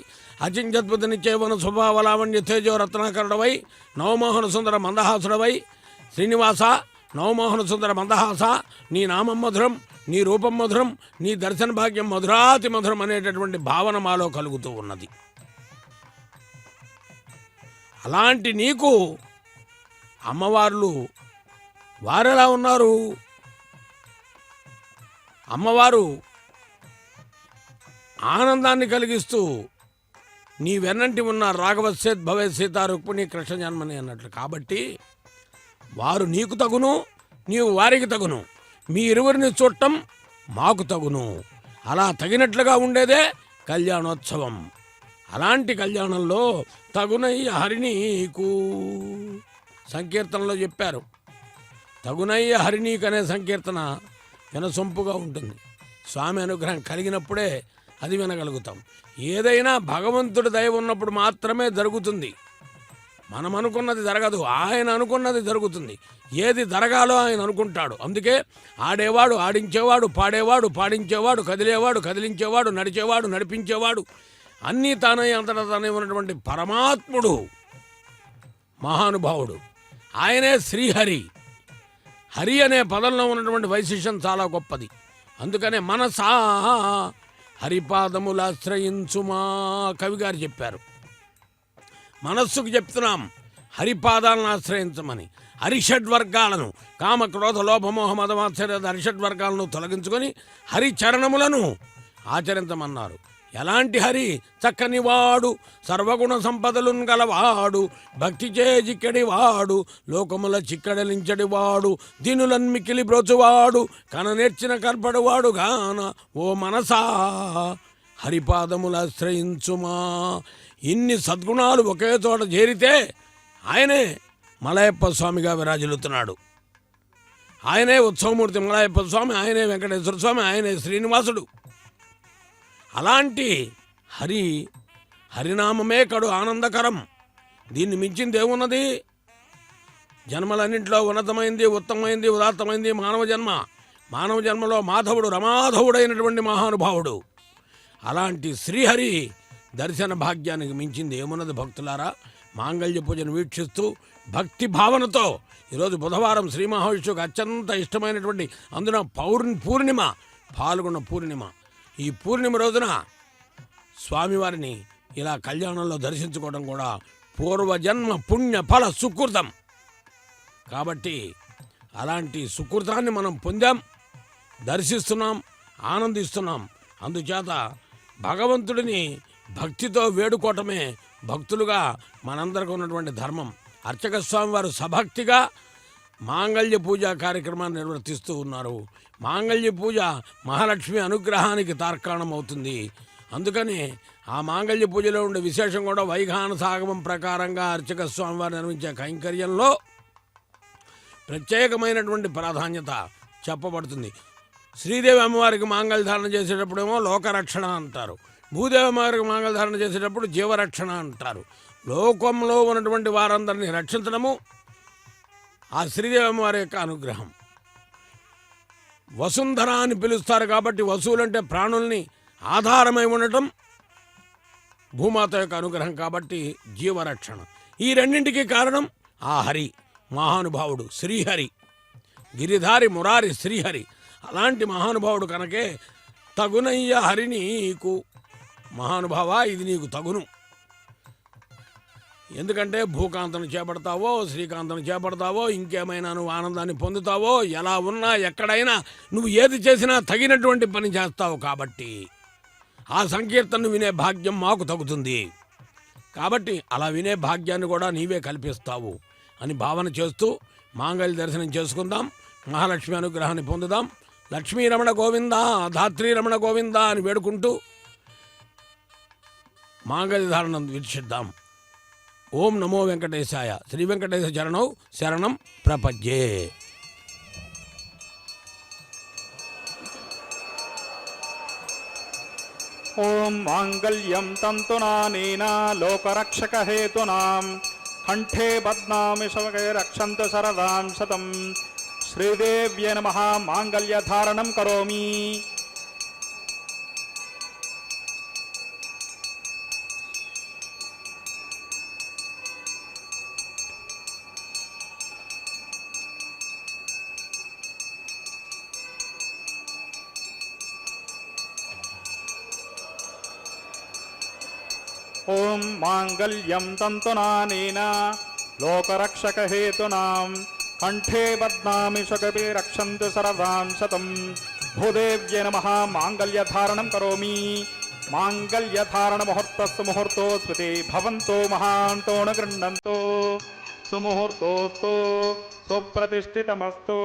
అచించద్భుత నిశ్చయవన స్వభావ లావణ్య తేజో రత్నాకరుడవై, నవమోహన సుందర మందహాసుడవై, శ్రీనివాస నవమోహన సుందర మందహాస, నీ నామం మధురం, నీ రూపం మధురం, నీ దర్శన భాగ్యం మధురాతి మధురం అనేటటువంటి భావన మాలో కలుగుతూ ఉన్నది. అలాంటి నీకు అమ్మవార్లు వారెలా ఉన్నారు? అమ్మవారు ఆనందాన్ని కలిగిస్తూ నీ వెన్నంటి ఉన్న రాఘవస్యేత్ భవే సీతా రుక్మిణి కృష్ణ జన్మని అన్నట్లు. కాబట్టి వారు నీకు తగును, నీవు వారికి తగును. మీ ఇరువురిని చూడటం మాకు తగును. అలా తగినట్లుగా ఉండేదే కళ్యాణోత్సవం. అలాంటి కళ్యాణంలో తగునయ్య హరినీకు సంకీర్తనలో చెప్పారు. తగునయ్య హరినీకు అనే సంకీర్తన వినసొంపుగా ఉంటుంది. స్వామి అనుగ్రహం కలిగినప్పుడే అది వినగలుగుతాం. ఏదైనా భగవంతుడి దయ ఉన్నప్పుడు మాత్రమే జరుగుతుంది. మనం అనుకున్నది జరగదు, ఆయన అనుకున్నది జరుగుతుంది. ఏది జరగాలో ఆయన అనుకుంటాడు. అందుకే ఆడేవాడు ఆడించేవాడు, పాడేవాడు పాడించేవాడు, కదిలేవాడు కదిలించేవాడు, నడిచేవాడు నడిపించేవాడు, అన్నీ తానే అంతటా తానే ఉన్నటువంటి పరమాత్ముడు మహానుభావుడు. ఆయనే శ్రీహరి. హరి అనే పదంలో ఉన్నటువంటి వైశిష్యం చాలా గొప్పది. అందుకనే మనసా హరిపాదములాశ్రయించుమా కవిగారు చెప్పారు. మనస్సుకు చెప్తున్నాం, హరిపాదాలను ఆశ్రయించమని, హరిషడ్వర్గాలను కామ క్రోధ లోభమోహ మదమాత్సర్య హరిషడ్వర్గాలను తొలగించుకొని హరిచరణములను ఆచరించమన్నారు. ఎలాంటి హరి? చక్కనివాడు, సర్వగుణ సంపదలున్ గలవాడు, భక్తి చేజిక్కడివాడు, లోకముల చిక్కడలించడివాడు, దీనులన్ మిక్కిలి బ్రోచువాడు, కననేర్చిన కర్పడువాడు గాన ఓ మనసా హరిపాదములాశ్రయించుమా. ఇన్ని సద్గుణాలు ఒకే చోట చేరితే ఆయనే మలయప్ప స్వామిగా విరాజిల్లుతున్నాడు. ఆయనే ఉత్సవమూర్తి మలయప్ప స్వామి, ఆయనే వెంకటేశ్వర స్వామి, ఆయనే శ్రీనివాసుడు. అలాంటి హరినామమే కడు ఆనందకరం. దీన్ని మించింది ఏమున్నది? జన్మలన్నింటిలో ఉన్నతమైంది, ఉత్తమమైంది, ఉదాత్తమైంది మానవ జన్మ. మానవ జన్మలో మాధవుడు రమాధవుడైనటువంటి మహానుభావుడు. అలాంటి శ్రీహరి దర్శన భాగ్యానికి మించింది ఏమున్నది భక్తులారా? మాంగళ్య పూజను వీక్షిస్తూ భక్తి భావనతో ఈరోజు బుధవారం శ్రీ మహావిష్ణువుకు అత్యంత ఇష్టమైనటువంటి అందున పూర్ణిమ, పాల్గొన్న పూర్ణిమ. ఈ పూర్ణిమ రోజున స్వామివారిని ఇలా కళ్యాణంలో దర్శించుకోవడం కూడా పూర్వజన్మ పుణ్య ఫల సుకృతం. కాబట్టి అలాంటి సుకృతాన్ని మనం పొందాం, దర్శిస్తున్నాం, ఆనందిస్తున్నాం. అందుచేత భగవంతుడిని భక్తితో వేడుకోవటమే భక్తులుగా మనందరికీ ఉన్నటువంటి ధర్మం. అర్చక స్వామి వారు సభక్తిగా మాంగళ్య పూజ కార్యక్రమాన్ని నిర్వర్తిస్తూ ఉన్నారు. మాంగళ్య పూజ మహాలక్ష్మి అనుగ్రహానికి తార్కాణం అవుతుంది. అందుకని ఆ మాంగళ్య పూజలో ఉండే విశేషం కూడా వైఖానస ఆగమం ప్రకారంగా అర్చక స్వామి వారు నిర్వహించే కైంకర్యంలో ప్రత్యేకమైనటువంటి ప్రాధాన్యత చెప్పబడుతుంది. శ్రీదేవి అమ్మవారికి మాంగళ్యధారణ చేసేటప్పుడేమో లోకరక్షణ అంటారు, భూదేవి అమ్మవారికి మాంగళ్యధారణ చేసేటప్పుడు జీవరక్షణ అంటారు. లోకంలో ఉన్నటువంటి వారందరినీ రక్షించడము ఆ శ్రీదేవి అమ్మవారి యొక్క అనుగ్రహం. వసుంధర అని పిలుస్తారు కాబట్టి వసువులంటే ప్రాణుల్ని ఆధారమై ఉండటం భూమాత యొక్క అనుగ్రహం కాబట్టి జీవరక్షణ. ఈ రెండింటికి కారణం ఆ హరి మహానుభావుడు శ్రీహరి, గిరిధారి మురారి శ్రీహరి. అలాంటి మహానుభావుడు కనుకే తగునయ్య హరి నీకు, మహానుభావా ఇది నీకు తగును. ఎందుకంటే భూకాంతను చేపడతావో, శ్రీకాంతను చేపడతావో, ఇంకేమైనా నువ్వు ఆనందాన్ని పొందుతావో, ఎలా ఉన్నా ఎక్కడైనా నువ్వు ఏది చేసినా తగినటువంటి పని చేస్తావు. కాబట్టి ఆ సంకీర్తనను వినే భాగ్యం మాకు తగుతుంది. కాబట్టి అలా వినే భాగ్యాన్ని కూడా నీవే కల్పిస్తావు అని భావన చేస్తూ మాంగళ్య దర్శనం చేసుకుందాం, మహాలక్ష్మి అనుగ్రహాన్ని పొందుదాం. లక్ష్మీ రమణ గోవింద, ధాత్రీ రమణ గోవింద అని వేడుకుంటూ మాంగళ్య ధారణం వీక్షిద్దాం. ఓం నమో వెంకటేశాయ. శ్రీ వెంకటేశ చరణౌ శరణం ప్రపద్యే. ఓం మాంగళ్యం తంతునానేన లోకరక్షకహేతునాం కంఠే బధ్నామి శవకే రక్షంతు శరదాం శతం. శ్రీదేవ్యై నమః. మాంగళ్యధారణం కరోమి. ఓం మాంగళ్యం తంతునానేన లోకరక్షకహేతునాం కంఠే బధ్నామి శకపి రక్షంతు శరదాం శతం. భూదేవ్యై నమః. మాంగళ్యధారణం కరోమి. మాంగళ్యధారణ ముహూర్తస్సు ముహూర్తో స్మృతి భవంతో మహాంతో న గృహ్ణంతో సుముహూర్తోస్తు సుప్రతిష్ఠితమస్తు.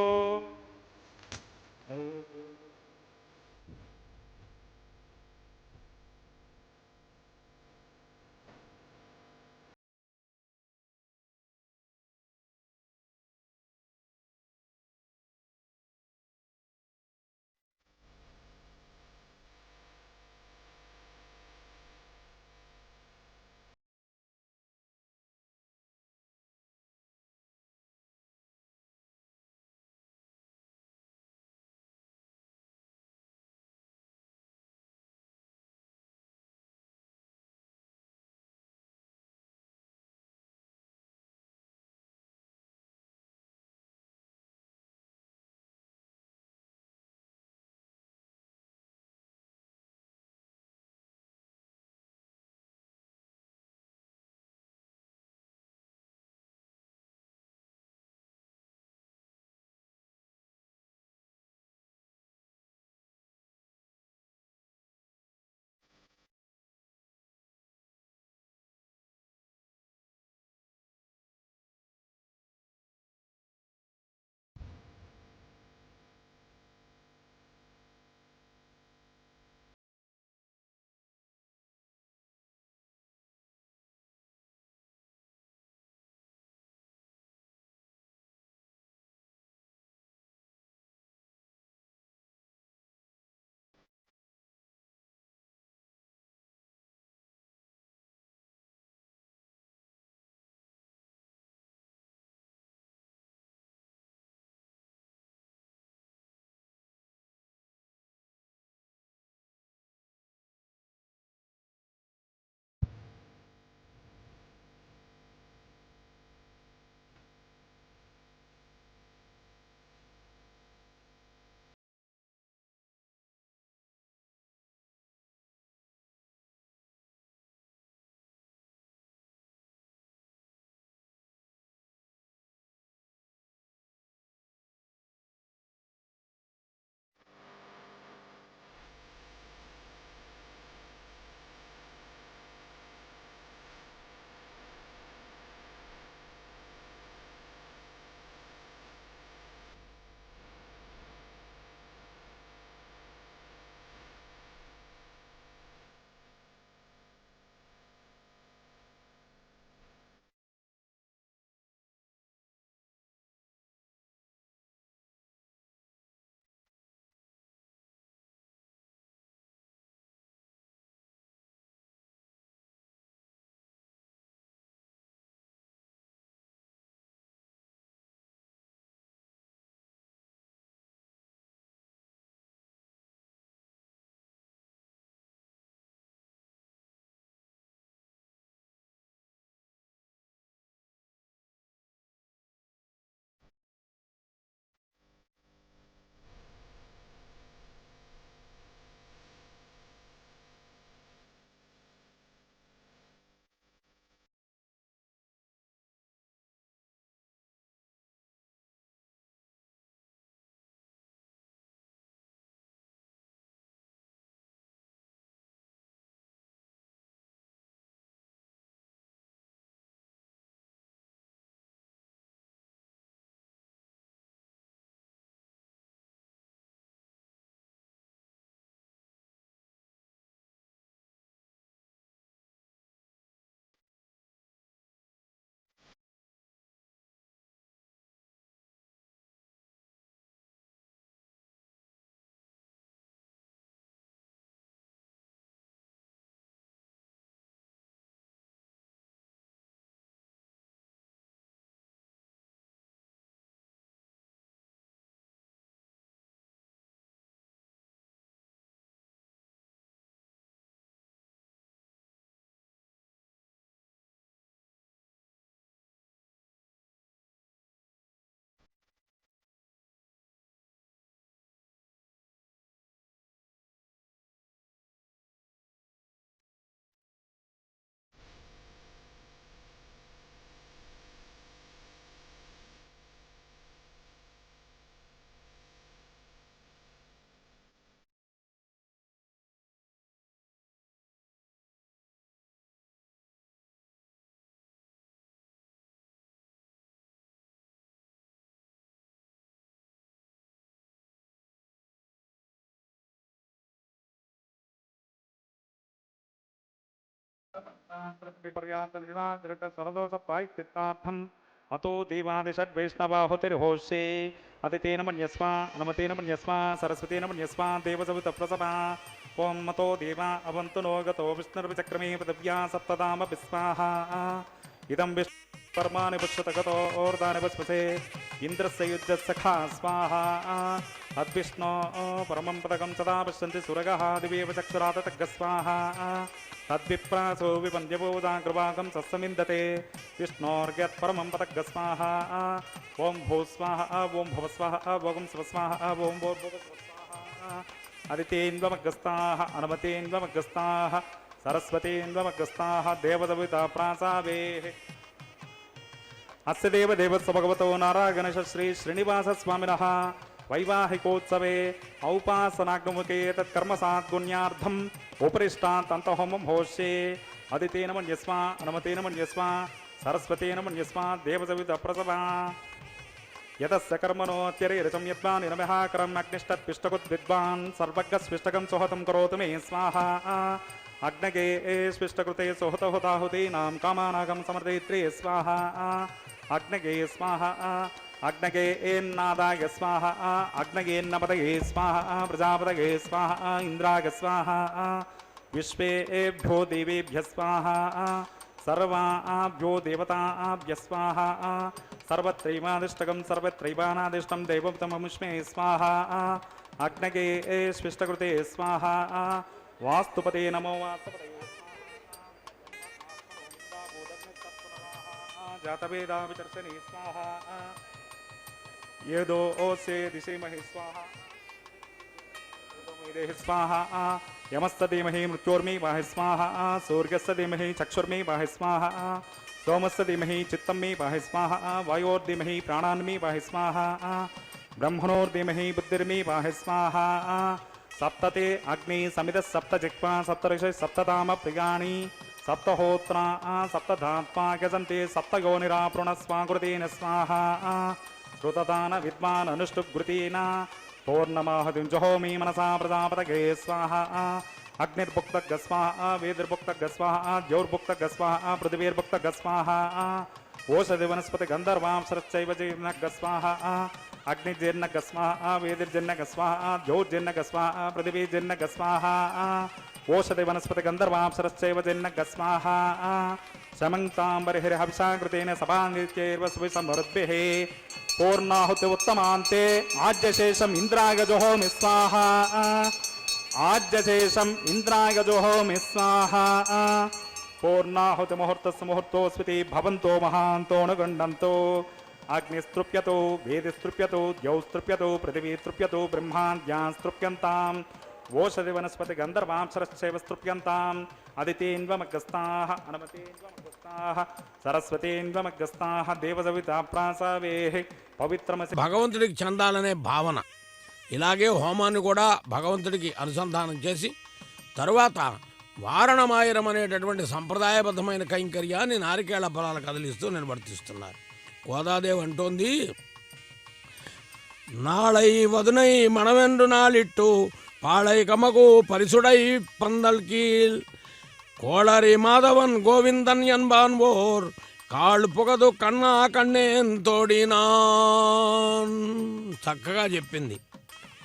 అతో దేవాదిషడ్వైష్ణవాహుతిర్హోషే అతితేన మన్యస్మా నమతేన మన్యస్మా సరస్వతేన మన్యస్మా దేవసవిత ప్రసభా ఓం మతో దేవా అవంతు నో గతో విష్ణుర్విచక్రమే పృథివ్యా సప్తదామ విస్వాహ ఇదం విష్ణు పరమాని పుష్పత గతో ఓర్దాని పుష్పసే ఇంద్రస్య యుజ్జసఖా స్వాహ అద్విష్ణో పరమం పదకం సదా పశ్యంతి సురగः దివేవ చక్షురాత తగ్గస్వాహ తద్విప్రాసో విపంద్యభూదాగ్రవాగం సస్సమిందతే విష్ణోర్గత్ పరమం పదగ్గస్వాహ ఓం భూ స్వాహ ఓం భవ స్వాహ ఓం శివ స్వాహ ఓం భోర్భువస్వాహ అదితేన్వమగ్గస్తాః అనుమతేన్వమగ్గస్తాః సరస్వతేన్వమగ్గస్తాః దేవదవిత ప్రాసావేః అస్య దేవదేవస్వ భగవతో నారాయణశ శ్రీ శ్రీనివాస స్వామినః వైవాహికోత్సవే ఔపాసనాగ్ముఖే తత్కర్మసాద్గుణ్యార్థం ఉపరిష్టాంతంతహోమం హోష్యే అదితేన మన్యస్మా అనుమతేన మన్యస్మా సరస్వతేన మన్యస్మా దేవసవిత ప్రసభా యతస్య కర్మణోత్యరేరచం యద్వాన్ నమఃకరం అగ్నిష్టత్పిష్టకుత్ విద్వాన్ సర్వజ్ఞస్విష్టకం సుహతం కరోతు మే స్వాహ అగ్నగే స్విష్టకృతే సుహతహుతాహుతీనాం కామానాగం సమర్థయిత్రే స్వాహ అగ్నగే స్వాహ అగ్నగే ఏన్నాదాయ స్వాహ అగ్నగేన్నపదగే స్వాహ ప్రజాపదగే స్వాహ ఇంద్రాయ స్వాహ విశ్వేభ్యో దేవేభ్య స్వాహ సర్వాభ్యో దేవతాభ్య స్వాహ సర్వత్రైవాదిష్టకం సర్వత్రైవానాదిష్టం దైవతమముష్మే స్వాహ అగ్నగే స్విష్టకృతే స్వాహ వాస్తుపతే నమో వాస్తుపతే జాతవేదా విచర్శనే స్వాహ ఏదో ఓసే దిశేమహే స్వాహ స్వాహ యమస్త ధీమహి మృత్యోర్మి వాహి స్వాహ సూర్యస్య ధీమహి చక్షుర్మి వాహి స్వాహ సోమస్య ధీమహి చిత్తం మే వాహి స్వాహ వాయోర్ధీమహి ప్రాణాన్మి వాహి స్వాహ బ్రహ్మణోర్ధీమహి బుద్ధిర్మి వాహి స్వాహ సప్తతే అగ్ని సమిత సప్త జిహ్వా సప్తఋష సప్తధామ ప్రియాణి సప్తహోత్ర సప్తధాత్మా గజంతే సప్తయోనిరాపృణ స్వాకృతేన స్వాహ కృతదాన విద్వాన్ అనుష్ఠుగృతేన పూర్ణమాహుతింజహోమి మనసా ప్రజాపతగే స్వాహ అగ్నిర్భుక్తగ్గ స్వాహ వేదిర్భుక్తగ్గ స్వాహ ద్యౌర్భుక్తగ్గ స్వాహ పృథివీర్భుక్తగ్గ స్వాహ ఓషధి వనస్పతి గంధర్వాంసరశ్చైవ జీర్ణగ్గ స్వాహ అగ్నిర్జీర్ణగ్గ స్వాహ వేదిర్జీర్ణగ్గ స్వాహ ద్యౌర్జీర్ణగ్గ స్వాహ పృథివీర్జీర్ణగ్గ స్వాహ ఓషధి వనస్పతి గంధర్వాంసరశ్చైవ జీర్ణగ్గ స్వాహ శమంతాంబరిహిర్హవిషాకృతేన సభాంగిత్యైర్వస్వి సమృద్భిః పూర్ణాహుతి ఉత్తమాంతే ఆజ్యశేషం ఇంద్రాయ జుహోమి స్వాహ ఆజ్యశేషం ఇంద్రాయ జుహోమి స్వాహ పూర్ణాహుతి ముహూర్తస్సు ముహూర్తోస్మితి భవంతో మహాంతోనుగండంతో అగ్నిస్తృప్యతో వేదిస్తృప్యతో ద్యౌస్తృప్యతో పృథివీస్తృప్యతో బ్రహ్మాద్యాస్తృప్యంతాం ఓషధి వనస్పతి గంధర్వాంసరశ్చైవ స్తృప్యంతాం అదితేన్వమగ్గస్తాః అనుమతేన్వమగ్గస్తాః సరస్వతేన్వమగ్గస్తాః దేవసవితా ప్రాసావేః పవిత్రమసి. భగవంతుడికి చెందాలనే భావన, ఇలాగే హోమాన్ని కూడా భగవంతుడికి అనుసంధానం చేసి తరువాత వారణమాయరం అనేటటువంటి సంప్రదాయబద్ధమైన కైంకర్యాన్ని నారికేళ ఫలాలు కదిలిస్తూ నిర్వర్తిస్తున్నారు. గోదాదేవి అంటోంది, నాళై వదునై మనవెండు నాలిట్టు పాళై కమకు పరిసుడై పందల్కీల్ కోళరి మాధవన్ గోవిందన్ ఎన్బాన్ ఓర్ కాళ్ళు పొగదు కన్నా కన్నేన్ తోడినా. చక్కగా చెప్పింది.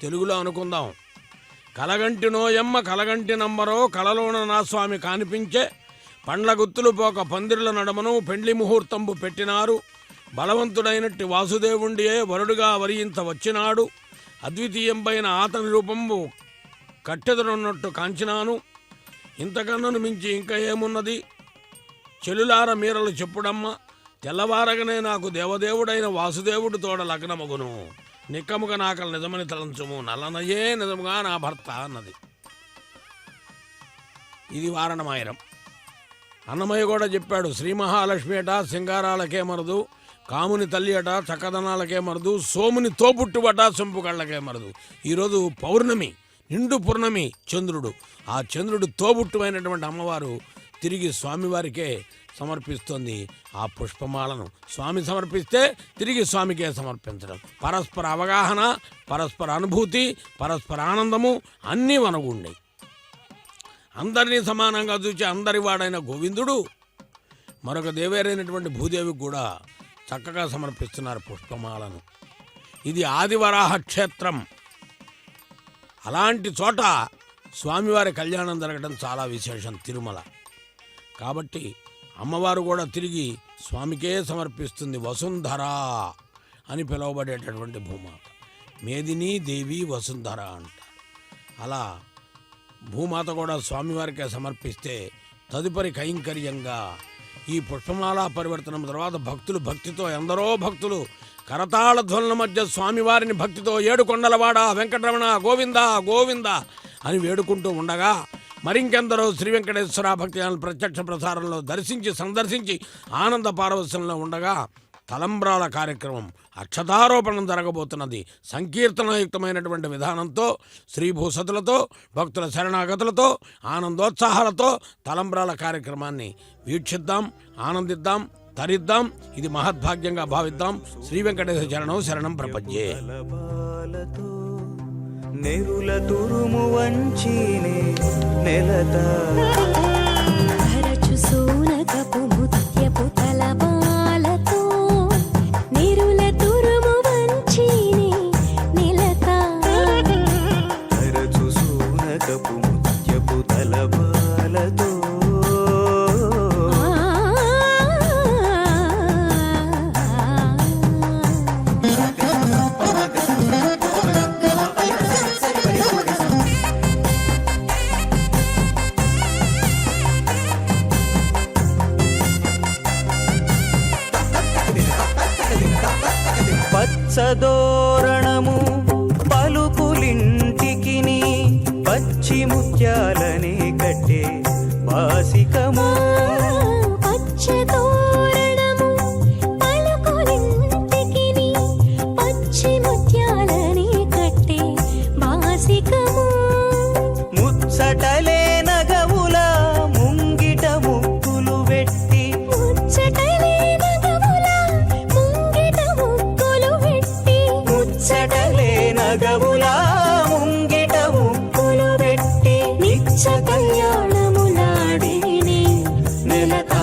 తెలుగులో అనుకుందాం. కలగంటి నోయమ్మ కలగంటి నంబరో కలలోన నా స్వామి కానిపించే పండ్ల గుత్తులు పోక పందిరుల నడమను పెండ్లి ముహూర్తంబు పెట్టినారు. బలవంతుడైనట్టి వాసుదేవుండియే వరుడుగా వరించవచ్చినాడు. అద్వితీయంపైన ఆతని రూపంబు కట్టెదురున్నట్టు కాంచినాను. ఇంతకన్నను మించి ఇంకా ఏమున్నది? చెలులార మీరలు చెప్పుడమ్మ, తెల్లవారగనే నాకు దేవదేవుడైన వాసుదేవుడు తోడ లగ్నమగును. నిక్కముగా నాకలు నిజమని తలంచుము, నల్లనయే నిజముగా నా భర్త అన్నది. ఇది వారణమాయరం. అన్నమయ్య కూడా చెప్పాడు, శ్రీ మహాలక్ష్మి అట సింగారాలకే మరదు, కాముని తల్లి అట చక్కదనాలకే మరదు, సోముని తోపుట్టుబట సొంపు కళ్ళకే మరదు. ఈరోజు పౌర్ణమి, నిండు పూర్ణమి చంద్రుడు. ఆ చంద్రుడు తోబుట్టువైనటువంటి అమ్మవారు తిరిగి స్వామివారికే సమర్పిస్తుంది ఆ పుష్పమాలను. స్వామి సమర్పిస్తే తిరిగి స్వామికే సమర్పించడం. పరస్పర అవగాహన, పరస్పర అనుభూతి, పరస్పర ఆనందము అన్నీ మనగుండే. అందరినీ సమానంగా చూచి అందరి వాడైన గోవిందుడు మరొక దేవేరైనటువంటి భూదేవికి కూడా చక్కగా సమర్పిస్తున్నారు పుష్పమాలను. ఇది ఆదివరాహ క్షేత్రం. అలాంటి చోట స్వామివారి కళ్యాణం జరగడం చాలా విశేషం తిరుమల. కాబట్టి అమ్మవారు కూడా తిరిగి స్వామికే సమర్పిస్తుంది. వసుంధర అని పిలువబడేటటువంటి భూమాత, మేదిని దేవి వసుంధర అంటారు. అలా భూమాత కూడా స్వామివారికే సమర్పిస్తే తదుపరి కైంకర్యంగా ఈ పుష్పమాల పరివర్తనం తర్వాత భక్తులు భక్తితో, ఎందరో భక్తులు కరతాళ ధ్వనుల మధ్య స్వామివారిని భక్తితో ఏడుకొండలవాడ వెంకటరమణ గోవింద గోవింద అని వేడుకుంటూ ఉండగా మరింకెందరో శ్రీ వెంకటేశ్వర భక్తి ప్రత్యక్ష ప్రసారంలో దర్శించి సందర్శించి ఆనంద పారవశ్యంలో ఉండగా తలంబ్రాల కార్యక్రమం అక్షతారోపణం జరగబోతున్నది. సంకీర్తనయుక్తమైనటువంటి విధానంతో శ్రీభూసతులతో భక్తుల శరణాగతులతో ఆనందోత్సాహాలతో తలంబ్రాల కార్యక్రమాన్ని వీక్షిద్దాం, ఆనందిద్దాం, తరిద్దాం. ఇది మహద్భాగ్యంగా భావిద్దాం. శ్రీ వెంకటేశ్వర చరణం శరణం ప్రపంచే. నెరుల తురుము వంచినే నెలత ధరచు సోనకపు ముత్యపు తలబాలతో నిరుల తురుము వంచినే నిలత. ధరచు సోనకపు ముత్యపు తలబాలతో పచ్చదోరణము పలుకులింటికిని పచ్చి ముత్యాలనే కట్టే బాసికము. పచ్చతోరణము పలుకులింటికిని పచ్చి ముత్యాలనే కట్టే బాసికము. ముచ్చటలే నగవుల ముంగిట ముక్కులు వెట్టి ముచ్చటలే నగవుల ముంగిట ముక్కులు పెట్టి. ముచ్చటలే నగవుల ముంగిట ముక్కులు వెట్టి నిత్య కళ్యాణములాడిని నెలతా